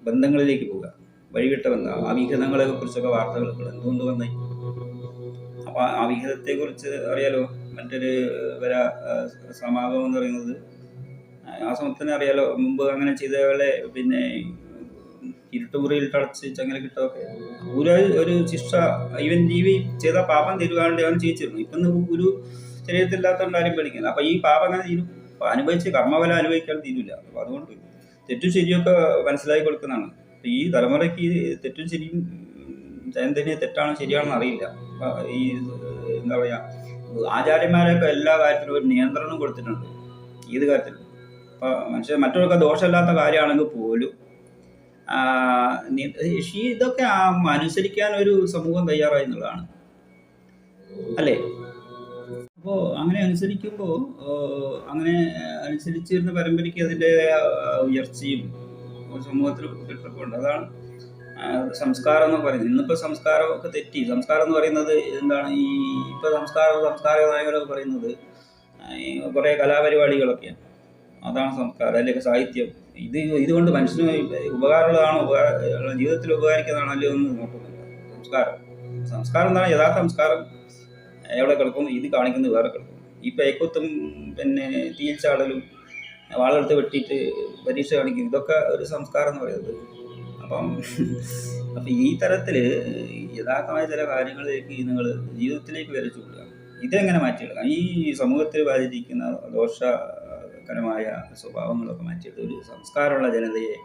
ബന്ധങ്ങളിലേക്ക് പോവുക, വഴിവിട്ട ബന്ധം. ആ വിഹിതങ്ങളെ കുറിച്ചൊക്കെ വാർത്തകൾ എന്തുകൊണ്ട് വന്നേ? അപ്പോൾ ആ വിഹിതത്തെക്കുറിച്ച് അറിയാലോ. മറ്റൊരു സമാഗമം എന്ന് പറയുന്നത് ആ സമയത്തിന് അറിയാലോ, മുമ്പ് അങ്ങനെ ചെയ്തവരെ പിന്നെ ഇരുട്ടുമുറിയിൽ തടച്ച് ചങ്ങനെ കിട്ടുമൊക്കെ ഒരു ശിക്ഷ ഇവൻ ജീവി ചെയ്ത പാപം തീരുവാണ്ട് അവൻ ചെയ്യിച്ചിരുന്നു. ഇപ്പം ഒരു ശരീരത്തില്ലാത്തതുകൊണ്ട് ആരും പേടിക്കുന്നത്. അപ്പം ഈ പാപം അങ്ങനെ തീരും, അനുഭവിച്ച് കർമ്മഫലം അനുഭവിക്കാൻ തീരില്ല. അപ്പം അതുകൊണ്ട് തെറ്റും ശരിയൊക്കെ മനസ്സിലാക്കി കൊടുക്കുന്നതാണ്. ഈ തലമുറയ്ക്ക് തെറ്റും ശരിയും എന്തിന് തെറ്റാണോ ശരിയാണെന്ന് അറിയില്ല. ഈ എന്താ പറയുക, ആചാര്യന്മാരൊക്കെ എല്ലാ കാര്യത്തിലും ഒരു നിയന്ത്രണം കൊടുത്തിട്ടുണ്ട്, ഏത് കാര്യത്തിലും. അപ്പം മറ്റൊക്കെ ദോഷമില്ലാത്ത കാര്യമാണെങ്കിൽ പോലും ഇതൊക്കെ അനുസരിക്കാൻ ഒരു സമൂഹം തയ്യാറായി എന്നുള്ളതാണ് അല്ലേ? അപ്പോൾ അങ്ങനെ അനുസരിക്കുമ്പോൾ അങ്ങനെ അനുസരിച്ചിരുന്ന പരമ്പരയ്ക്ക് അതിൻ്റെ ഉയർച്ചയും സമൂഹത്തിൽ കിട്ടുന്നുണ്ട്. അതാണ് സംസ്കാരം എന്ന് പറയുന്നത്. ഇന്നിപ്പോൾ സംസ്കാരമൊക്കെ തെറ്റി. സംസ്കാരം എന്ന് പറയുന്നത് എന്താണ്? ഈ ഇപ്പോൾ സംസ്കാര നായകരൊക്കെ പറയുന്നത് കുറേ കലാപരിപാടികളൊക്കെയാണ്. അതാണ് സംസ്കാരം, അല്ലെങ്കിൽ സാഹിത്യം. ഇതുകൊണ്ട് മനുഷ്യന് ഉപകാരമുള്ളതാണോ, ജീവിതത്തിൽ ഉപകരിക്കുന്നതാണോ അല്ലയോ എന്ന് നോക്കുന്നില്ല. സംസ്കാരം എന്താണ്? യഥാർത്ഥ സംസ്കാരം എവിടെ കിടക്കും? ഇത് കാണിക്കുന്നത് വേറെ കിടക്കും. ഈ പേക്കൊത്തും പിന്നെ തീച്ചാടലും വാളെടുത്ത് വെട്ടിയിട്ട് പരീക്ഷ കാണിക്കും, ഇതൊക്കെ ഒരു സംസ്കാരം എന്ന് പറയുന്നത്. അപ്പം ഈ തരത്തിൽ യഥാർത്ഥമായ ചില കാര്യങ്ങളിലേക്ക് നിങ്ങൾ ജീവിതത്തിലേക്ക് വരച്ചു കൊടുക്കുക. ഇതെങ്ങനെ മാറ്റിയെടുക്കാം? ഈ സമൂഹത്തിൽ ബാധിച്ചിരിക്കുന്ന ദോഷകരമായ സ്വഭാവങ്ങളൊക്കെ മാറ്റിയെടുത്ത് ഒരു സംസ്കാരമുള്ള ജനതയെ,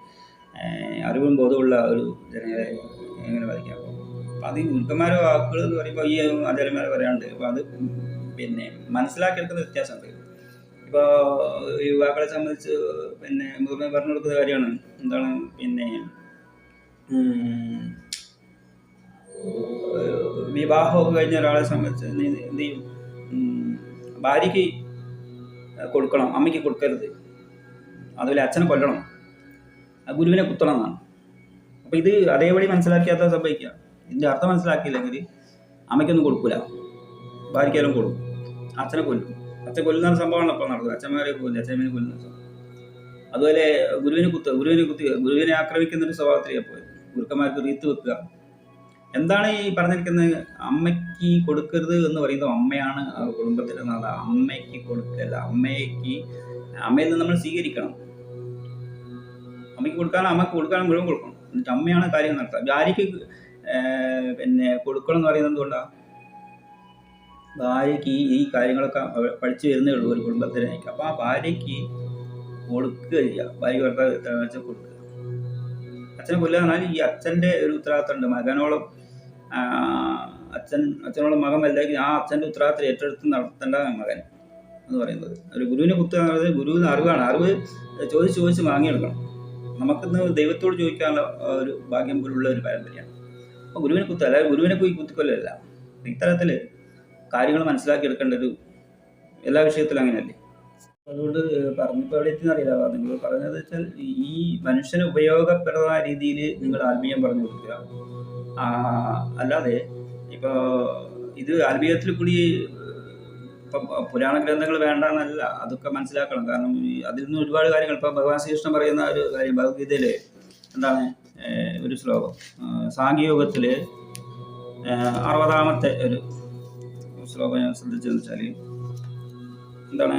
അറിവും ബോധമുള്ള ഒരു ജനതയെ എങ്ങനെ ബാധിക്കാം? അപ്പം അത് ഗുരുക്കന്മാരെ വാക്കുകൾ എന്ന് പറയുമ്പോൾ ഈ ആചാര്യന്മാരെ പറയാണ്ട്, അപ്പോൾ അത് പിന്നെ മനസ്സിലാക്കിയെടുക്കുന്ന വ്യത്യാസമുണ്ട്. ഇപ്പോൾ യുവാക്കളെ സംബന്ധിച്ച് പിന്നെ മുതിർന്ന പറഞ്ഞു കൊടുക്കുന്ന കാര്യമാണ് എന്താണ്, പിന്നെ വിവാഹമൊക്കെ കഴിഞ്ഞ ഒരാളെ സംബന്ധിച്ച് എന്ത് ചെയ്യും? ഭാര്യയ്ക്ക് കൊടുക്കണം, അമ്മയ്ക്ക് കൊടുക്കരുത്. അതുപോലെ അച്ഛനെ കൊല്ലണം, ഗുരുവിനെ കുത്തണം എന്നാണ്. അപ്പോൾ ഇത് അതേപടി മനസ്സിലാക്കിയാത്ത സംഭവിക്കുക. ഇതിൻ്റെ അർത്ഥം മനസ്സിലാക്കിയില്ലെങ്കിൽ അമ്മയ്ക്കൊന്നും കൊടുക്കില്ല, ഭാര്യയ്ക്കാരും കൊടുക്കും, അച്ഛനെ കൊല്ലും. അച്ഛൻ കൊല്ലുന്ന സംഭവമാണ് ഇപ്പോൾ നടക്കുന്നത്. അച്ഛന്മാരെ കൊല്ലും, അച്ഛന്മാരെ കൊല്ലുന്ന സംഭവം. അതുപോലെ ഗുരുവിനെ ആക്രമിക്കുന്നൊരു സ്വഭാവത്തിലേക്ക് പോയത്. ഗുരുക്കന്മാർക്ക് റീത്ത് വെക്കുക. എന്താണ് ഈ പറഞ്ഞിരിക്കുന്നത്? അമ്മയ്ക്ക് കൊടുക്കരുത് എന്ന് പറയുന്നത് അമ്മയാണ് കുടുംബത്തിൻ്റെ നാഥ. അമ്മയ്ക്ക് കൊടുക്കല്ല, അമ്മയിൽ നിന്ന് നമ്മൾ സ്വീകരിക്കണം. അമ്മയ്ക്ക് കൊടുക്കാനും മുഴുവൻ കൊടുക്കണം. എന്നിട്ട് അമ്മയാണ് കാര്യം നടത്തുക. ഭാര്യയ്ക്ക് പിന്നെ കൊടുക്കണം എന്ന് പറയുന്നത് എന്തുകൊണ്ടാണ്? ഭാര്യയ്ക്ക് ഈ കാര്യങ്ങളൊക്കെ പഠിച്ചു വരുന്നേ ഉള്ളൂ ഒരു കുടുംബത്തിലേക്ക്. അപ്പോൾ ആ ഭാര്യയ്ക്ക് കൊടുക്കുക ചെയ്യുക. ഭാര്യ ഭർത്താവ് കൊടുക്കുക. അച്ഛനെ കൊല്ലുക എന്നാൽ ഈ അച്ഛൻ്റെ ഒരു ഉത്തരവാദിത്തമുണ്ട്. മകനോളം അച്ഛനോളം മകൻ വലുതാക്കി ആ അച്ഛൻ്റെ ഉത്തരവാദിത്തം ഏറ്റെടുത്ത് നടത്തേണ്ട മകൻ എന്ന് പറയുന്നത്. ഒരു ഗുരുവിനെ കുത്തുക എന്നുള്ളത് ഗുരുവിന് അറിവാണ്. അറിവ് ചോദിച്ച് വാങ്ങിയെടുക്കണം. നമുക്കിന്ന് ദൈവത്തോട് ചോദിക്കാനുള്ള ഒരു ഭാഗ്യം പോലുള്ള ഒരു പാരമ്പര്യമാണ്. അപ്പോൾ ഗുരുവിനെ കുത്തുക, അല്ലാതെ ഗുരുവിനെ പോയി കുത്തിക്കൊല്ലല്ല. ഇത്തരത്തിൽ കാര്യങ്ങൾ മനസ്സിലാക്കിയെടുക്കേണ്ട ഒരു എല്ലാ വിഷയത്തിലും അങ്ങനെയല്ലേ? അതുകൊണ്ട് പറഞ്ഞപ്പോൾ എവിടെ എത്തിയെന്നറിയില്ല. നിങ്ങൾ പറഞ്ഞത് വെച്ചാൽ ഈ മനുഷ്യന് ഉപയോഗപ്രദമായ രീതിയിൽ നിങ്ങൾ ആത്മീയം പറഞ്ഞു കൊടുക്കുക. അല്ലാതെ ഇപ്പോൾ ഇത് ആത്മീയത്തിൽ കൂടി ഇപ്പം പുരാണ ഗ്രന്ഥങ്ങൾ വേണ്ടെന്നല്ല, അതൊക്കെ മനസ്സിലാക്കണം. കാരണം അതിൽ നിന്ന് ഒരുപാട് കാര്യങ്ങൾ ഇപ്പം ഭഗവാൻ ശ്രീകൃഷ്ണൻ പറയുന്ന ഒരു കാര്യം ഭഗവത്ഗീതയിൽ എന്താണ് ഒരു ശ്ലോകം, സാഖ്യയോഗത്തിൽ 60-ാമത്തെ ഒരു ശ്ലോകം ഞാൻ ശ്രദ്ധിച്ചതെന്ന് വെച്ചാൽ എന്താണ്,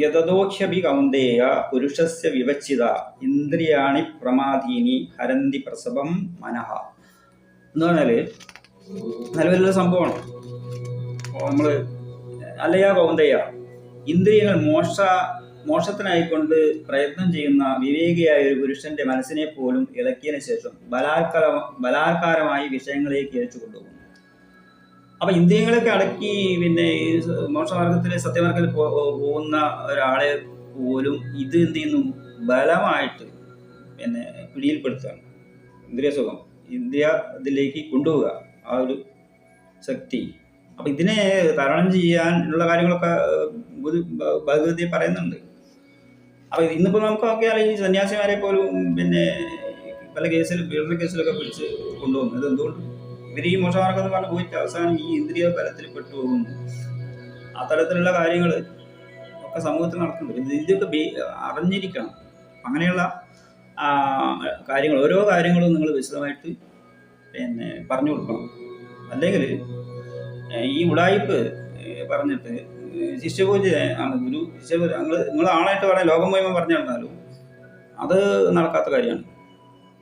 യതദോഹ്യഭി കൗന്ദേയ പുരുഷസ്യ വിവച്ചിത ഇന്ദ്രിയാണി പ്രമാദീനി ഹരന്തി പ്രസവം മനഃ എന്ന് പറഞ്ഞാൽ നല്ല വലിയ സംഭവമാണ്. അപ്പോൾ നമ്മൾ അല്ലയാ കൗന്ദയ, ഇന്ദ്രിയങ്ങൾ മോക്ഷത്തിനായിക്കൊണ്ട് പ്രയത്നം ചെയ്യുന്ന വിവേകിയായ ഒരു പുരുഷന്റെ മനസ്സിനെ പോലും ഇളക്കിയതിനു ശേഷം ബലാത്കാരമായി വിഷയങ്ങളിലേക്ക് ഇഴച്ചു കൊണ്ടുപോകുന്നു. അപ്പൊ ഇന്ദ്രിയങ്ങളൊക്കെ അടക്കി പിന്നെ ഈ മോക്ഷമാർഗത്തിൽ സത്യമാർഗത്തിൽ പോകുന്ന ഒരാളെ പോലും ഇത് എന്ത് ചെയ്യുന്നു, ബലമായിട്ട് പിന്നെ പിടിയിൽപ്പെടുത്തുകയാണ്. ഇന്ദ്രിയ സുഖം, ഇന്ദ്രിയ ഇതിലേക്ക് കൊണ്ടുപോവുക ആ ഒരു ശക്തി. അപ്പൊ ഇതിനെ തരണം ചെയ്യാനുള്ള കാര്യങ്ങളൊക്കെ ഭഗവതി പറയുന്നുണ്ട്. അപ്പൊ ഇന്നിപ്പോ നമുക്ക് നോക്കിയാൽ ഈ സന്യാസിമാരെ പോലും പിന്നെ പല പീഡന കേസിലൊക്കെ പിടിച്ച് കൊണ്ടുപോകുന്നു. ഇത് എന്തുകൊണ്ട്? ഇവർ ഈ മോശമാർഗം എന്ന് പറഞ്ഞ് പോയിട്ട് അവസാനം ഈ ഇന്ദ്രിയ ബലത്തിൽ പെട്ടുപോകുന്നു. ആ തരത്തിലുള്ള കാര്യങ്ങൾ ഒക്കെ സമൂഹത്തിൽ നടക്കുന്നുണ്ട്. ഇതൊക്കെ അറിഞ്ഞിരിക്കണം. അങ്ങനെയുള്ള കാര്യങ്ങൾ, ഓരോ കാര്യങ്ങളും നിങ്ങൾ വിശദമായിട്ട് പിന്നെ പറഞ്ഞു കൊടുക്കണം. അല്ലെങ്കിൽ ഈ ഉടായിപ്പ് പറഞ്ഞിട്ട് ശിഷ്യപൂജ ആണ് ഗുരു ശിഷ്യപൂജ, നിങ്ങൾ ആളായിട്ട് പറയാൻ ലോകം മുഴുവൻ പറഞ്ഞു നടന്നാലും അത് നടക്കാത്ത കാര്യമാണ്.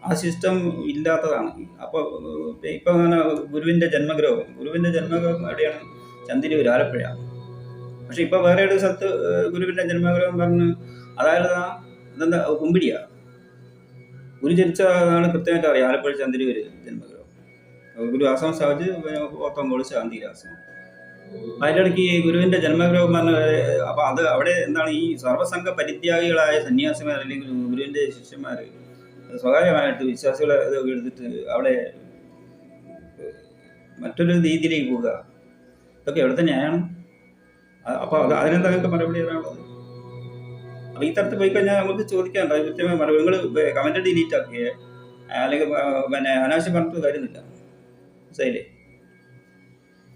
ആ സിസ്റ്റം ഇല്ലാത്തതാണ്. അപ്പോൾ ഇപ്പം ഗുരുവിൻ്റെ ജന്മഗ്രഹം എവിടെയാണ്? ചന്ദിരൂർ, ആലപ്പുഴ. പക്ഷെ ഇപ്പൊ വേറെ ഒരു സ്ഥലത്ത് ഗുരുവിൻ്റെ ജന്മഗ്രഹം പറഞ്ഞ്, അതായത് ഇതെന്താ കുമ്പിടിയാ, ഗുരു ജനിച്ചതാണ് കൃത്യമായിട്ട് അറിയാം. ആലപ്പുഴ ചന്ദിരൂർ ജന്മഗ്രഹം. ഗുരു ആശ്രമം സ്ഥാപിച്ച് 19 ശാന്തിയിൽ ആശ്രമം. അതിൻ്റെ ഇടയ്ക്ക് ഗുരുവിൻ്റെ ജന്മഗ്രഹം പറഞ്ഞ, അപ്പൊ അത് അവിടെ എന്താണ്, ഈ സർവസംഘ പരിത്യാഗികളായ സന്യാസിമാർ അല്ലെങ്കിൽ ഗുരുവിൻ്റെ ശിഷ്യന്മാർ സ്വകാര്യമായിട്ട് വിശ്വാസികളെ ഇതൊക്കെ എടുത്തിട്ട് അവിടെ മറ്റൊരു രീതിയിലേക്ക് പോവുക. ഇതൊക്കെ എവിടെ ന്യായമാണ്? അപ്പോൾ അതിനെന്താ നിങ്ങൾക്ക് മറുപടി തരാനുള്ളത്? അപ്പോൾ ഈ തരത്തിൽ പോയി കഴിഞ്ഞാൽ നമുക്ക് ചോദിക്കാനുണ്ട്. അത് കൃത്യമായി മറുപടി. നിങ്ങൾ കമൻറ്റ് ഡിലീറ്റ് ആക്കിയേ, അല്ലെങ്കിൽ പിന്നെ അനാവശ്യം പറഞ്ഞിട്ട് കാര്യമൊന്നുമില്ല. മനസ്സിലായില്ലേ?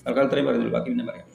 തൽക്കാലം ഇത്രയും പറയുന്നുള്ളൂ, ബാക്കി പിന്നെ പറയാം.